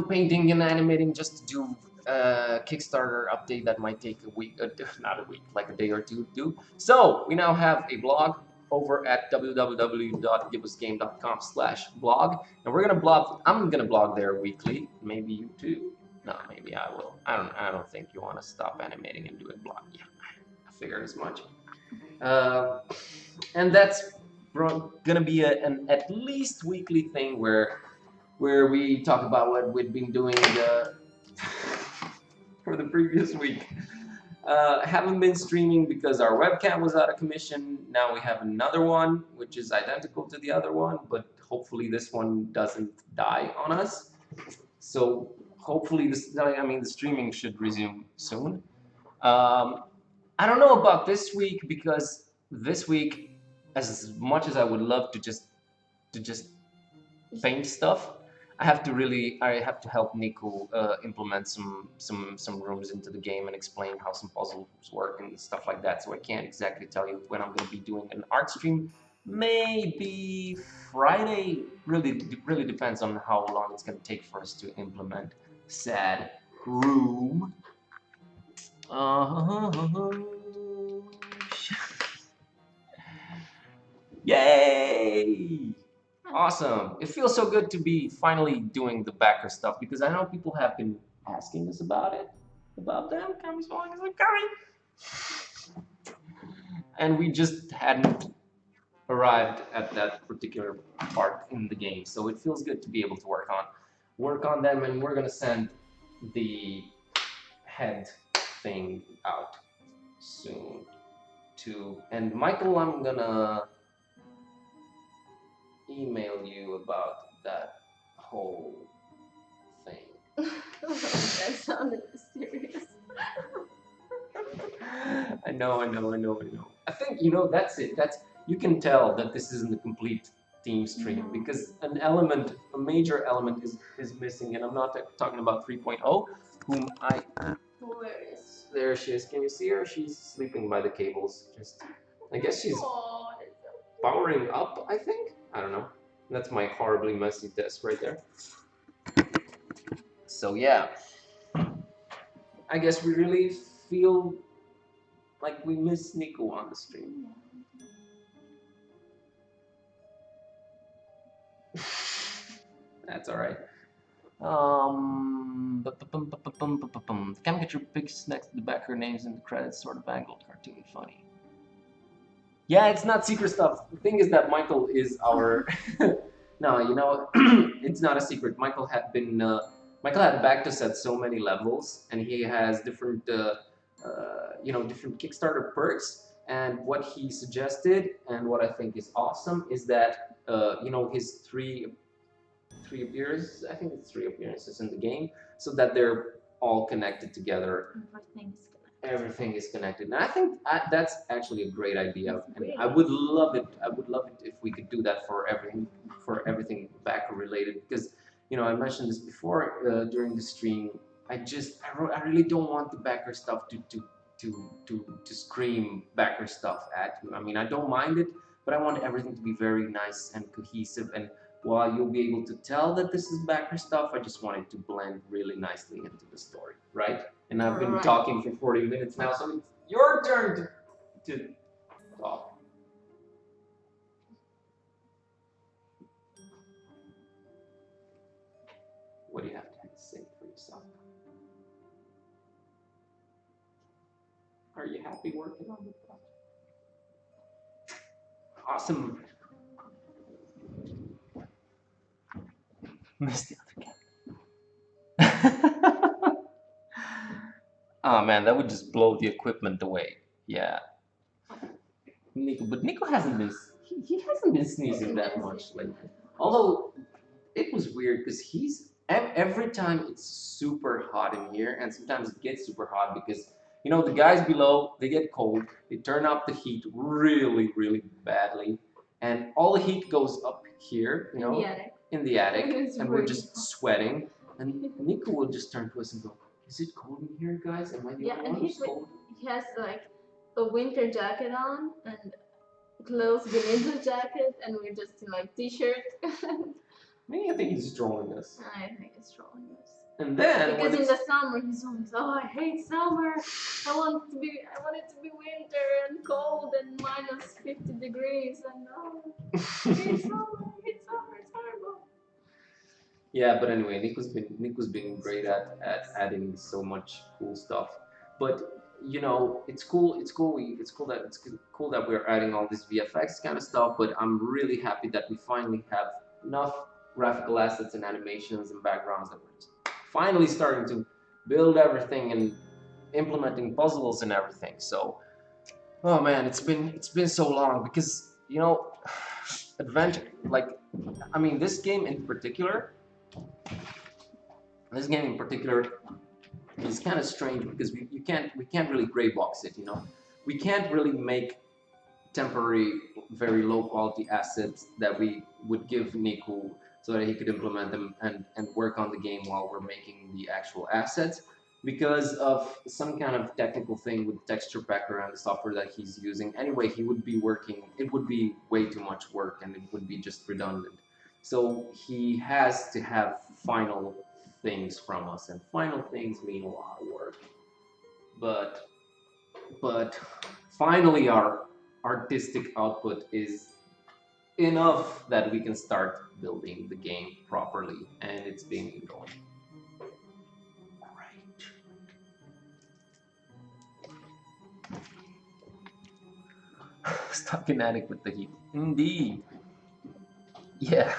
A: painting and animating just to do a Kickstarter update that might take a week, not a week, like a day or two to do. So we now have a blog over at www.giveusgame.com/blog, and we're gonna blog. I'm gonna blog there weekly. Maybe you too. No, maybe I will. I don't think you want to stop animating and do a blog. Yeah, I figured as much. And that's gonna be an at least weekly thing where we talk about what we've been doing for the previous week. Haven't been streaming because our webcam was out of commission. Now we have another one, which is identical to the other one, but hopefully this one doesn't die on us. So hopefully the streaming should resume soon. I don't know about this week because this week, as much as I would love to just paint stuff, I have to help Nico implement some rooms into the game and explain how some puzzles work and stuff like that. So I can't exactly tell you when I'm going to be doing an art stream. Maybe Friday. Really depends on how long it's going to take for us to implement said room. Yay! Awesome. It feels so good to be finally doing the backer stuff because I know people have been asking us about it. About them. Kami's falling asleep. Kami! And we just hadn't arrived at that particular part in the game. So it feels good to be able to work on them, and we're gonna send the head thing out soon too. And Michael, I'm gonna email you about that whole thing.
B: That sounded mysterious.
A: I know. I think that's it. You can tell that this isn't a complete team stream because a major element is missing, and I'm not talking about 3.0, whom
B: Where is?
A: there she is. Can you see her? She's sleeping by the cables. I guess she's
B: Oh,
A: powering up, I think. I don't know. That's my horribly messy desk right there. So yeah, I guess we really feel like we miss Nico on the stream. That's all right. Can get your pics next to the backer names in the credits, sort of angled, cartoon, funny. Yeah, it's not secret stuff. The thing is that Michael is our. No, it's not a secret. Michael had backed us at so many levels, and he has different, different Kickstarter perks. And what he suggested, and what I think is awesome, is that his three appearances. I think it's 3 appearances in the game, so that they're all connected together. Everything is connected, and I think that's actually a great idea. And I would love it. I would love it if we could do that for everything backer related. Because I mentioned this before during the stream. I really don't want the backer stuff to scream backer stuff at you. I mean, I don't mind it, but I want everything to be very nice and cohesive. And while you'll be able to tell that this is backer stuff, I just want it to blend really nicely into the story, right? And I've been talking for 40 minutes now, so it's your turn to talk. What do you have to say for yourself? Are you happy working on the project? Awesome. Missed the other cat. Oh man, that would just blow the equipment away. Yeah. Nico hasn't been he hasn't been sneezing that much lately. Although it was weird because every time it's super hot in here, and sometimes it gets super hot because the guys below, they get cold, they turn up the heat really, really badly, and all the heat goes up here, in the attic, and we're just sweating, and Nico will just turn to us and go, "Is it cold in here, guys? Am I the only one who's cold?"
B: He has like a winter jacket on and clothes beneath the jacket, and we're just in like t-shirt.
A: Maybe I think he's trolling us.
B: I think it's trolling us.
A: And then
B: because in the summer he's always, I hate summer. I want it to be winter and cold and minus 50 degrees and I hate summer. It's horrible.
A: Yeah, but anyway, Nico's been great at adding so much cool stuff. But it's cool that we're adding all this VFX kind of stuff. But I'm really happy that we finally have enough graphical assets and animations and backgrounds that we're just finally starting to build everything and implementing puzzles and everything. So, oh man, it's been so long because adventure, this game in particular. This game in particular is kind of strange because we can't really gray box it. We can't really make temporary, very low quality assets that we would give Nico so that he could implement them and work on the game while we're making the actual assets, because of some kind of technical thing with the texture packer and the software that he's using. Anyway, it would be way too much work and it would be just redundant. So he has to have final things from us, and final things mean a lot of work. but finally our artistic output is enough that we can start building the game properly, and it's been going great. Stuck in attic with the heat. Indeed. Yeah.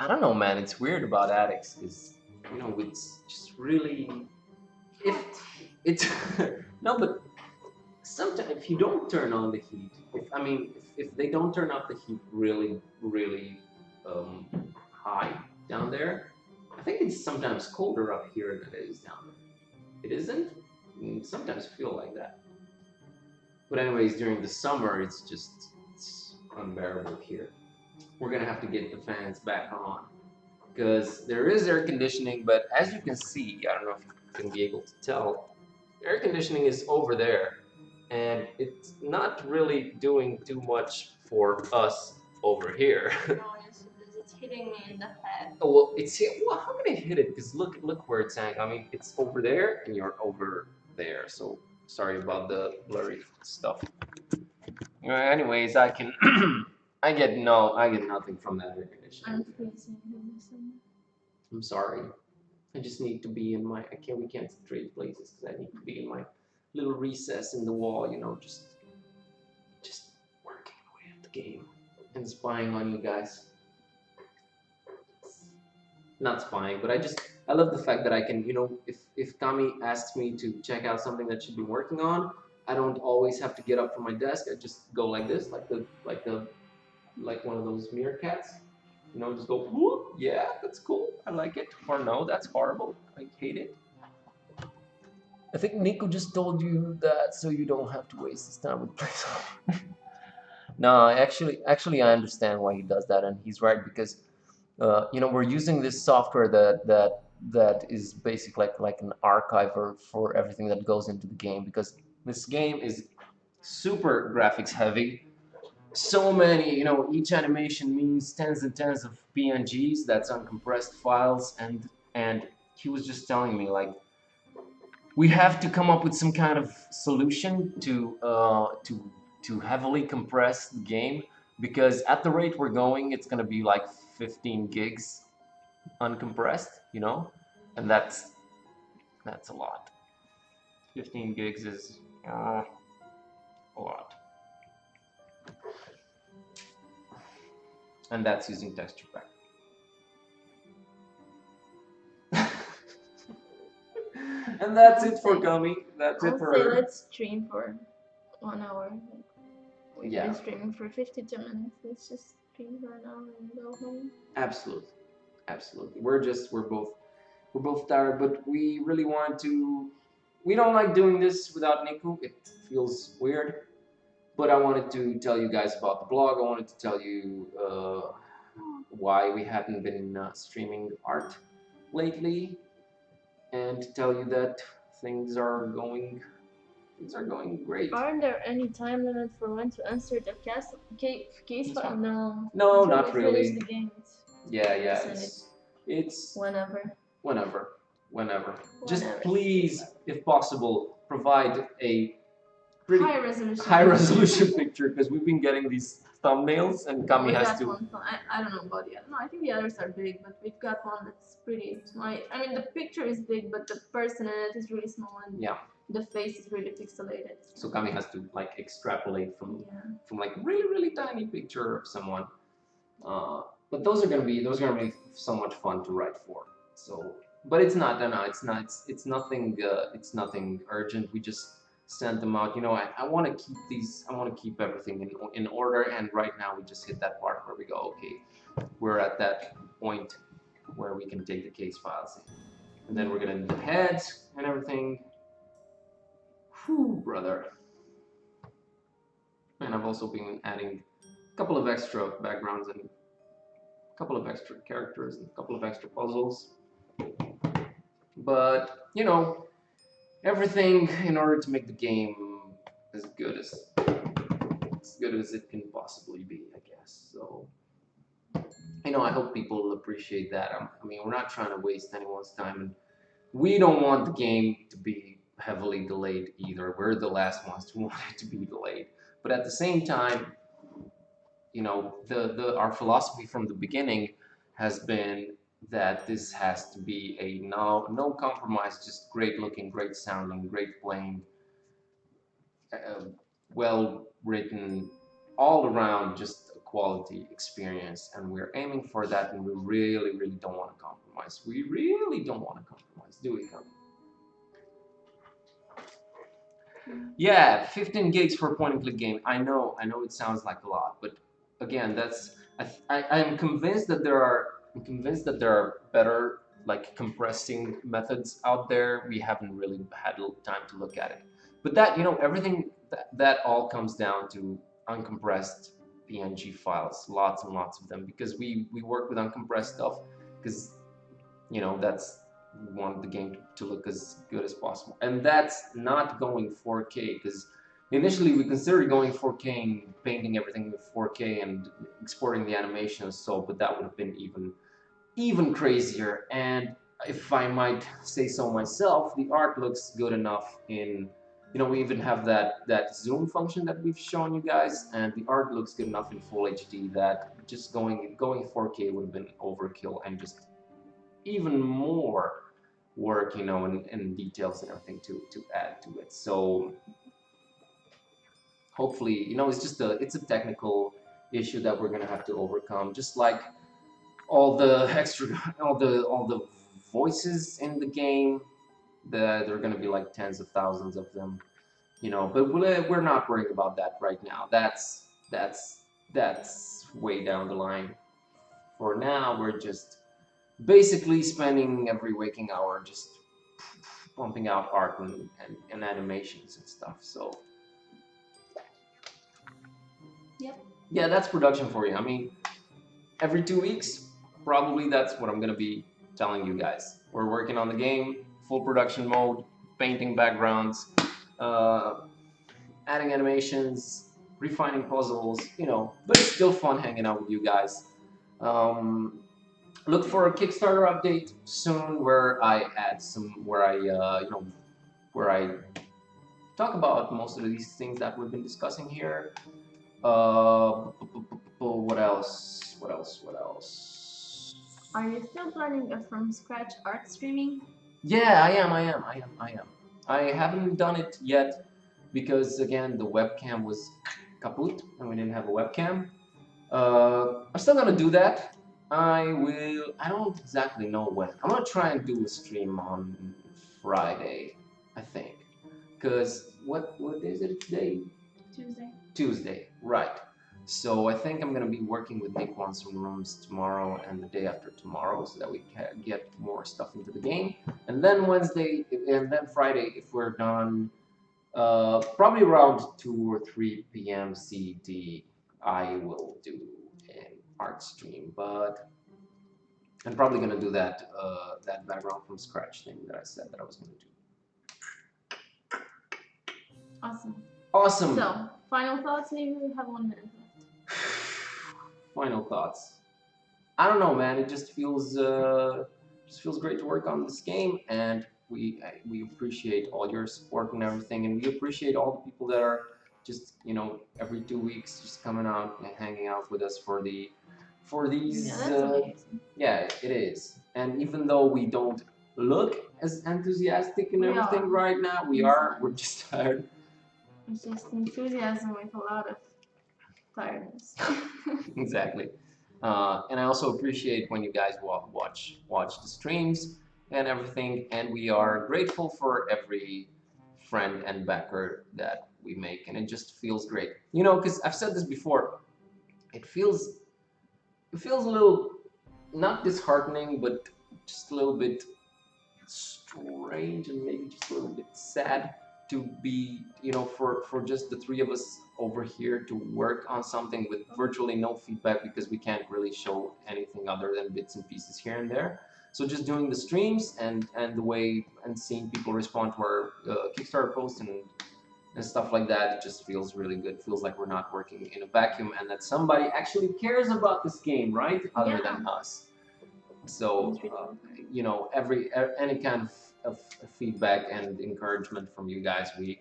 A: I don't know, man. It's weird about attics because, you know, it's just really. If it's. No, but sometimes if you don't turn on the heat, if they don't turn up the heat really, really high down there, I think it's sometimes colder up here than it is down there. It isn't? Sometimes feel like that. But anyways, during the summer, it's unbearable here. We're gonna have to get the fans back on because there is air conditioning, but as you can see, I don't know if you can be able to tell, air conditioning is over there, and it's not really doing too much for us over here.
B: No, it's hitting me in the head.
A: Oh, well, it's well, how can I hit it? Because look where it's at. I mean, it's over there, and you're over there. So sorry about the blurry stuff. Anyways, I can. I get nothing from that air conditioning.
B: I'm freezing in the summer.
A: I'm sorry. I just need to be in my. We can't trade places because I need to be in my little recess in the wall. You know, just working away at the game and spying on you guys. Not spying, but I love the fact that I can, you know, if Kami asks me to check out something that she's been working on, I don't always have to get up from my desk. I just go like this, like one of those meerkats. You know, just go, whoop, yeah, that's cool, I like it. Or no, that's horrible, I hate it. I think Nico just told you that so you don't have to waste his time with placeholder. No, actually, I understand why he does that, and he's right because, you know, we're using this software that is basically like an archiver for everything that goes into the game because this game is super graphics heavy. So many, you know, each animation means tens and tens of PNGs, that's uncompressed files, and he was just telling me like we have to come up with some kind of solution to heavily compress the game because at the rate we're going, it's gonna be like 15 gigs uncompressed, you know, and that's a lot. 15 gigs is a lot. And that's using texture pack. And that's it for Gummy. That's it for her.
B: Let's stream for 1 hour. We've been streaming for 52 minutes. Let's just stream for an hour and go home.
A: Absolutely. We're both tired, but we really want to. We don't like doing this without Niku. It feels weird. But I wanted to tell you guys about the blog. I wanted to tell you why we haven't been streaming art lately, and to tell you that things are going great.
B: Aren't there any time limit for when to answer the case file? No.
A: No,
B: Until
A: not
B: we
A: really.
B: finish the game.
A: Yeah.
B: Send
A: It's
B: whenever.
A: Just please, if possible, provide a pretty
B: High resolution
A: picture because we've been getting these thumbnails and Kami has to.
B: I don't know about the other. No, I think the others are big, but we've got one that's pretty small. I mean, the picture is big, but the person in it is really small, and the face is really pixelated.
A: So Kami has to like extrapolate from like really tiny picture of someone. But those are gonna be so much fun to write for. So, but it's not. No, it's not. It's nothing. It's nothing urgent. We just sent them out. You know, I want to keep these. I want to keep everything in order. And right now we just hit that part where we go. Okay, we're at that point where we can take the case files in, and then we're gonna do the heads and everything. Whew, brother. And I've also been adding a couple of extra backgrounds and a couple of extra characters and a couple of extra puzzles. But, you know, everything in order to make the game as good as it can possibly be, I guess. So, you know, I hope people will appreciate that. I mean, we're not trying to waste anyone's time, and we don't want the game to be heavily delayed either. We're the last ones to want it to be delayed. But at the same time, you know, our philosophy from the beginning has been that this has to be a no compromise, just great looking, great sounding, great playing, well written, all around just a quality experience. And we're aiming for that, and we really, really don't want to compromise. We really don't want to compromise, do we, Cam? Yeah, 15 gigs for a point and click game. I know it sounds like a lot, but again, that's I'm convinced that there are better like compressing methods out there. We haven't really had time to look at it. But that, you know, everything that all comes down to uncompressed PNG files, lots and lots of them, because we work with uncompressed stuff because, you know, that's, we want the game to look as good as possible, and that's not going 4K, because initially we considered going 4K and painting everything with 4K and exporting the animations, so, but that would have been even crazier. And if I might say so myself, the art looks good enough in, you know, we even have that zoom function that we've shown you guys, and the art looks good enough in full HD that just going 4K would have been overkill and just even more work, you know, and details and everything to add to it. So hopefully, you know, it's a technical issue that we're gonna have to overcome, just like all the extra all the voices in the game. There are gonna be like tens of thousands of them, you know, but we're not worried about that right now. That's way down the line. For now, we're just basically spending every waking hour just pumping out art and animations and stuff. So
B: Yep.
A: yeah, that's production for you. I mean, every 2 weeks, probably that's what I'm gonna be telling you guys. We're working on the game, full production mode, painting backgrounds, adding animations, refining puzzles, you know, but it's still fun hanging out with you guys. Look for a Kickstarter update soon where I add where I, you know, where I talk about most of these things that we've been discussing here. What else? What else? What else?
B: Are you still planning a from scratch art streaming?
A: Yeah, I am. I haven't done it yet because again the webcam was kaput and we didn't have a webcam. I'm still gonna do that. I will. I don't exactly know when. I'm gonna try and do a stream on Friday, I think. Cause what is it today?
B: Tuesday.
A: Tuesday, right. So I think I'm gonna be working with Nick on some rooms tomorrow and the day after tomorrow, so that we can get more stuff into the game. And then Wednesday, and then Friday, if we're done, probably around 2 or 3 p.m. CT, I will do an art stream. But I'm probably gonna do that that background from scratch thing that I said that I was gonna do.
B: Awesome.
A: Awesome.
B: So, final thoughts? Maybe we have 1 minute left.
A: Final thoughts. I don't know, man. It just feels great to work on this game, and we appreciate all your support and everything, and we appreciate all the people that are just, you know, every 2 weeks just coming out and hanging out with us for these.
B: Yeah, that's amazing.
A: Yeah, it is. And even though we don't look as enthusiastic and
B: We
A: everything
B: are.
A: right now, we're just tired.
B: It's just enthusiasm with a lot of tiredness.
A: Exactly. And I also appreciate when you guys watch the streams and everything, and we are grateful for every friend and backer that we make, and it just feels great. You know, because I've said this before, it feels a little, not disheartening, but just a little bit strange and maybe just a little bit sad to be, you know, for just the three of us over here to work on something with virtually no feedback, because we can't really show anything other than bits and pieces here and there. So just doing the streams and the way and seeing people respond to our Kickstarter posts and stuff like that, it just feels really good. It feels like we're not working in a vacuum and that somebody actually cares about this game, right? Other than us. So, you know, any kind of feedback and encouragement from you guys. We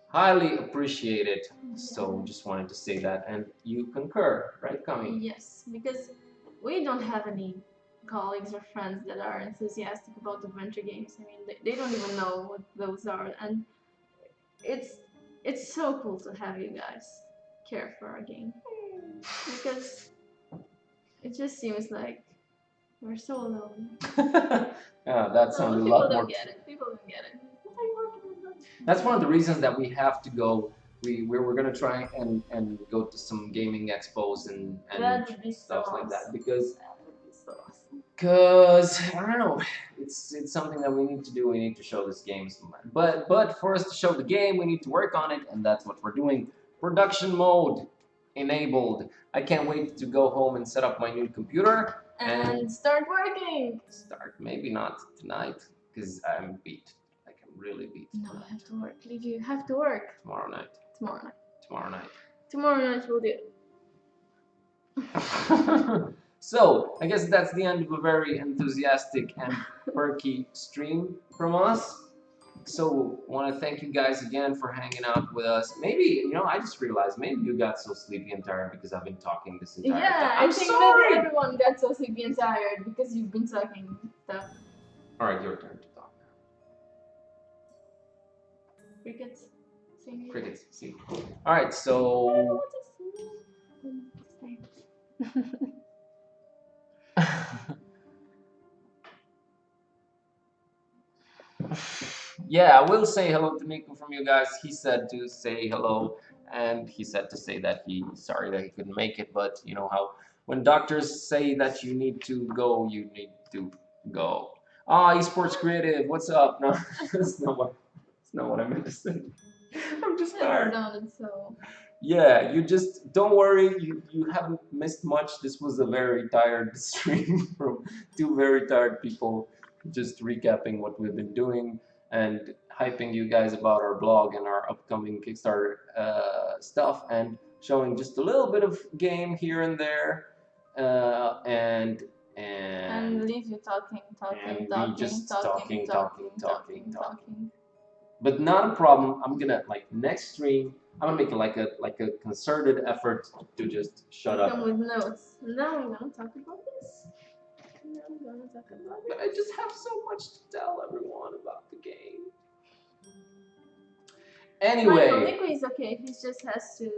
A: highly appreciate it. So just wanted to say that, and you concur, right, Kami?
B: Yes, because we don't have any colleagues or friends that are enthusiastic about adventure games. I mean, they don't even know what those are, and it's so cool to have you guys care for our game, because it just seems like we're so alone.
A: Yeah, that sounded a lot more.
B: People don't get it. People don't get it. What are you working on?
A: That's one of the reasons that we have to go. We're gonna try and go to some gaming expos and
B: That would be so
A: stuff like that
B: awesome.
A: because
B: That would be so awesome.
A: I don't know, it's something that we need to do. We need to show this game, but for us to show the game, we need to work on it, and that's what we're doing. Production mode enabled. I can't wait to go home and set up my new computer
B: And start working.
A: start. Maybe not tonight because I'm beat. Like I'm really beat.
B: No, I have to work. Leave you. Have to work
A: Tomorrow night.
B: tomorrow night.
A: Tomorrow night.
B: Tomorrow night we'll do it.
A: So, I guess that's the end of a very enthusiastic and perky stream from us. So, want to thank you guys again for hanging out with us. Maybe, I just realized maybe you got so sleepy and tired because I've been talking this entire time.
B: Yeah,
A: I'm
B: I think
A: sorry.
B: that everyone got so sleepy and tired because you've been talking stuff.
A: Alright, your turn to talk now.
B: Crickets. Singing.
A: Crickets, see. Alright,
B: I don't know
A: so.
B: what to say.
A: Yeah, I will say hello to Nico from you guys. He said to say hello, and he said to say that he's sorry that he couldn't make it, but you know how when doctors say that you need to go, you need to go. Esports Creative, what's up? No, that's not what I meant to say. I'm just tired.
B: Done, so.
A: Yeah, you just don't worry. You haven't missed much. This was a very tired stream from two very tired people, just recapping what we've been doing and hyping you guys about our blog and our upcoming Kickstarter stuff, and showing just a little bit of game here and there, and
B: leave you talking.
A: But not a problem. I'm gonna next stream. I'm gonna make it like a concerted effort to just shut up.
B: Come with notes. Now I'm gonna talk about this.
A: But I just have so much to tell everyone about the game. Anyway.
B: Michael, Nico is okay. He just has to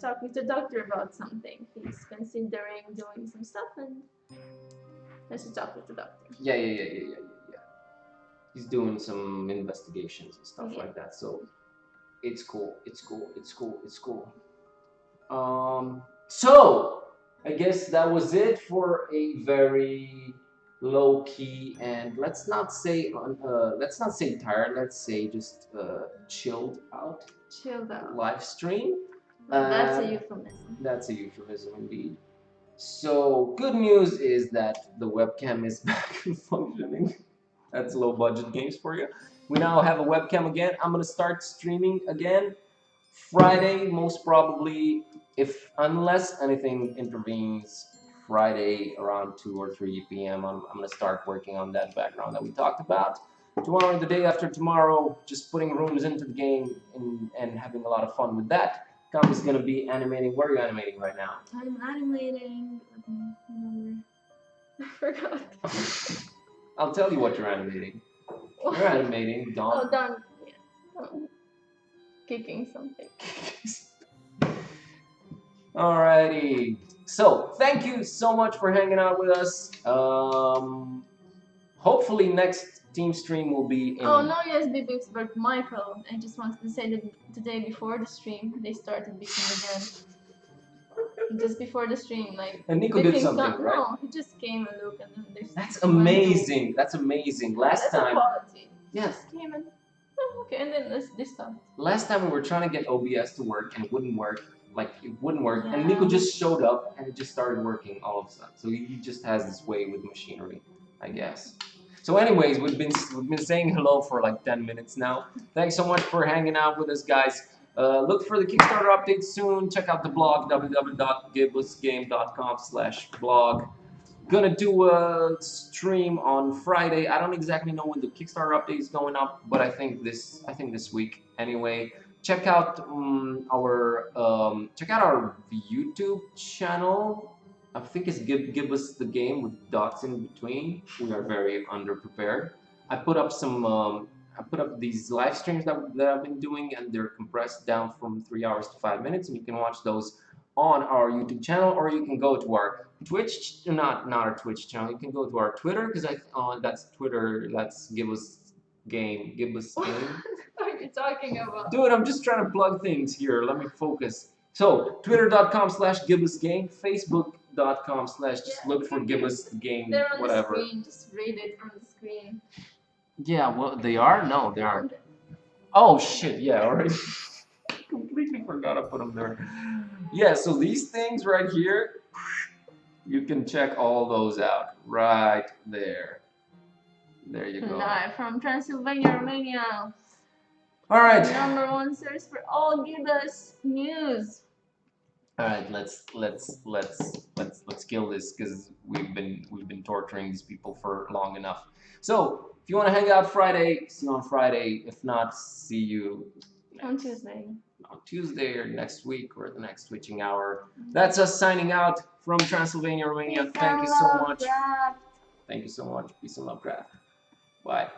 B: talk with the doctor about something. He's considering doing some stuff and has to talk with the doctor.
A: Yeah. He's doing some investigations and stuff like that. So it's cool. So I guess that was it for a very low key and let's not say tired. Let's say just chilled out live stream.
B: That's a euphemism.
A: That's a euphemism indeed. So good news is that the webcam is back and functioning. That's low budget games for you. We now have a webcam again. I'm gonna start streaming again Friday, most probably, unless anything intervenes. Friday around 2 or 3 p.m. I'm gonna start working on that background that we talked about. Tomorrow and the day after tomorrow, just putting rooms into the game and having a lot of fun with that. Kami's gonna be animating. What are you animating right now?
B: I'm animating. Let me remember. I forgot.
A: I'll tell you what you're animating. You're animating Dawn.
B: Oh, Dawn. Yeah. Dawn. Kicking something.
A: Alrighty. So, thank you so much for hanging out with us. Hopefully next team stream will be in...
B: Oh, no USB books, but Michael, I just wanted to say that the day before the stream, they started beeping again. Just before the stream,
A: And Nico did something, right?
B: No, he just came and looked and then they...
A: That's amazing. That's amazing. Last time...
B: Quality.
A: Yes.
B: Just came and... Oh, okay, and then they stopped.
A: Last time we were trying to get OBS to work and it wouldn't work.
B: Yeah.
A: And Nico just showed up and it just started working all of a sudden. So he just has this way with machinery, I guess. So anyways, we've been saying hello for 10 minutes now. Thanks so much for hanging out with us, guys. Look for the Kickstarter updates soon. Check out the blog, www.giblessgame.com/blog. Gonna do a stream on Friday. I don't exactly know when the Kickstarter update is going up, but I think this week anyway. Check out our YouTube channel. I think it's give us the game with dots in between. We are very underprepared. I put up these live streams that I've been doing, and they're compressed down from 3 hours to 5 minutes, and you can watch those on our YouTube channel, or you can go to our Twitch, not our Twitch channel. You can go to our Twitter because that's Twitter. Let's give us game.
B: What are you talking about?
A: Dude, I'm just trying to plug things here. Let me focus. So twitter.com/giveusgame, facebook.com/ just look for give us game,
B: They're on
A: whatever.
B: the screen. Just read it from the screen.
A: Yeah, well, they are? No, they aren't. Oh shit! Yeah, already. Completely forgot to put them there. Yeah, so these things right here, you can check all those out right there. There you go.
B: Live from Transylvania, Romania.
A: All right.
B: #1 source for all Gibus news.
A: All right, let's kill this because we've been torturing these people for long enough. So if you want to hang out Friday, see you on Friday. If not, see you
B: On Tuesday.
A: On Tuesday or next week or the next switching hour. That's us signing out from Transylvania, Romania.
B: Peace
A: Thank
B: and
A: you so
B: love,
A: much.
B: Raft.
A: Thank you so much. Peace and love, craft. Bye.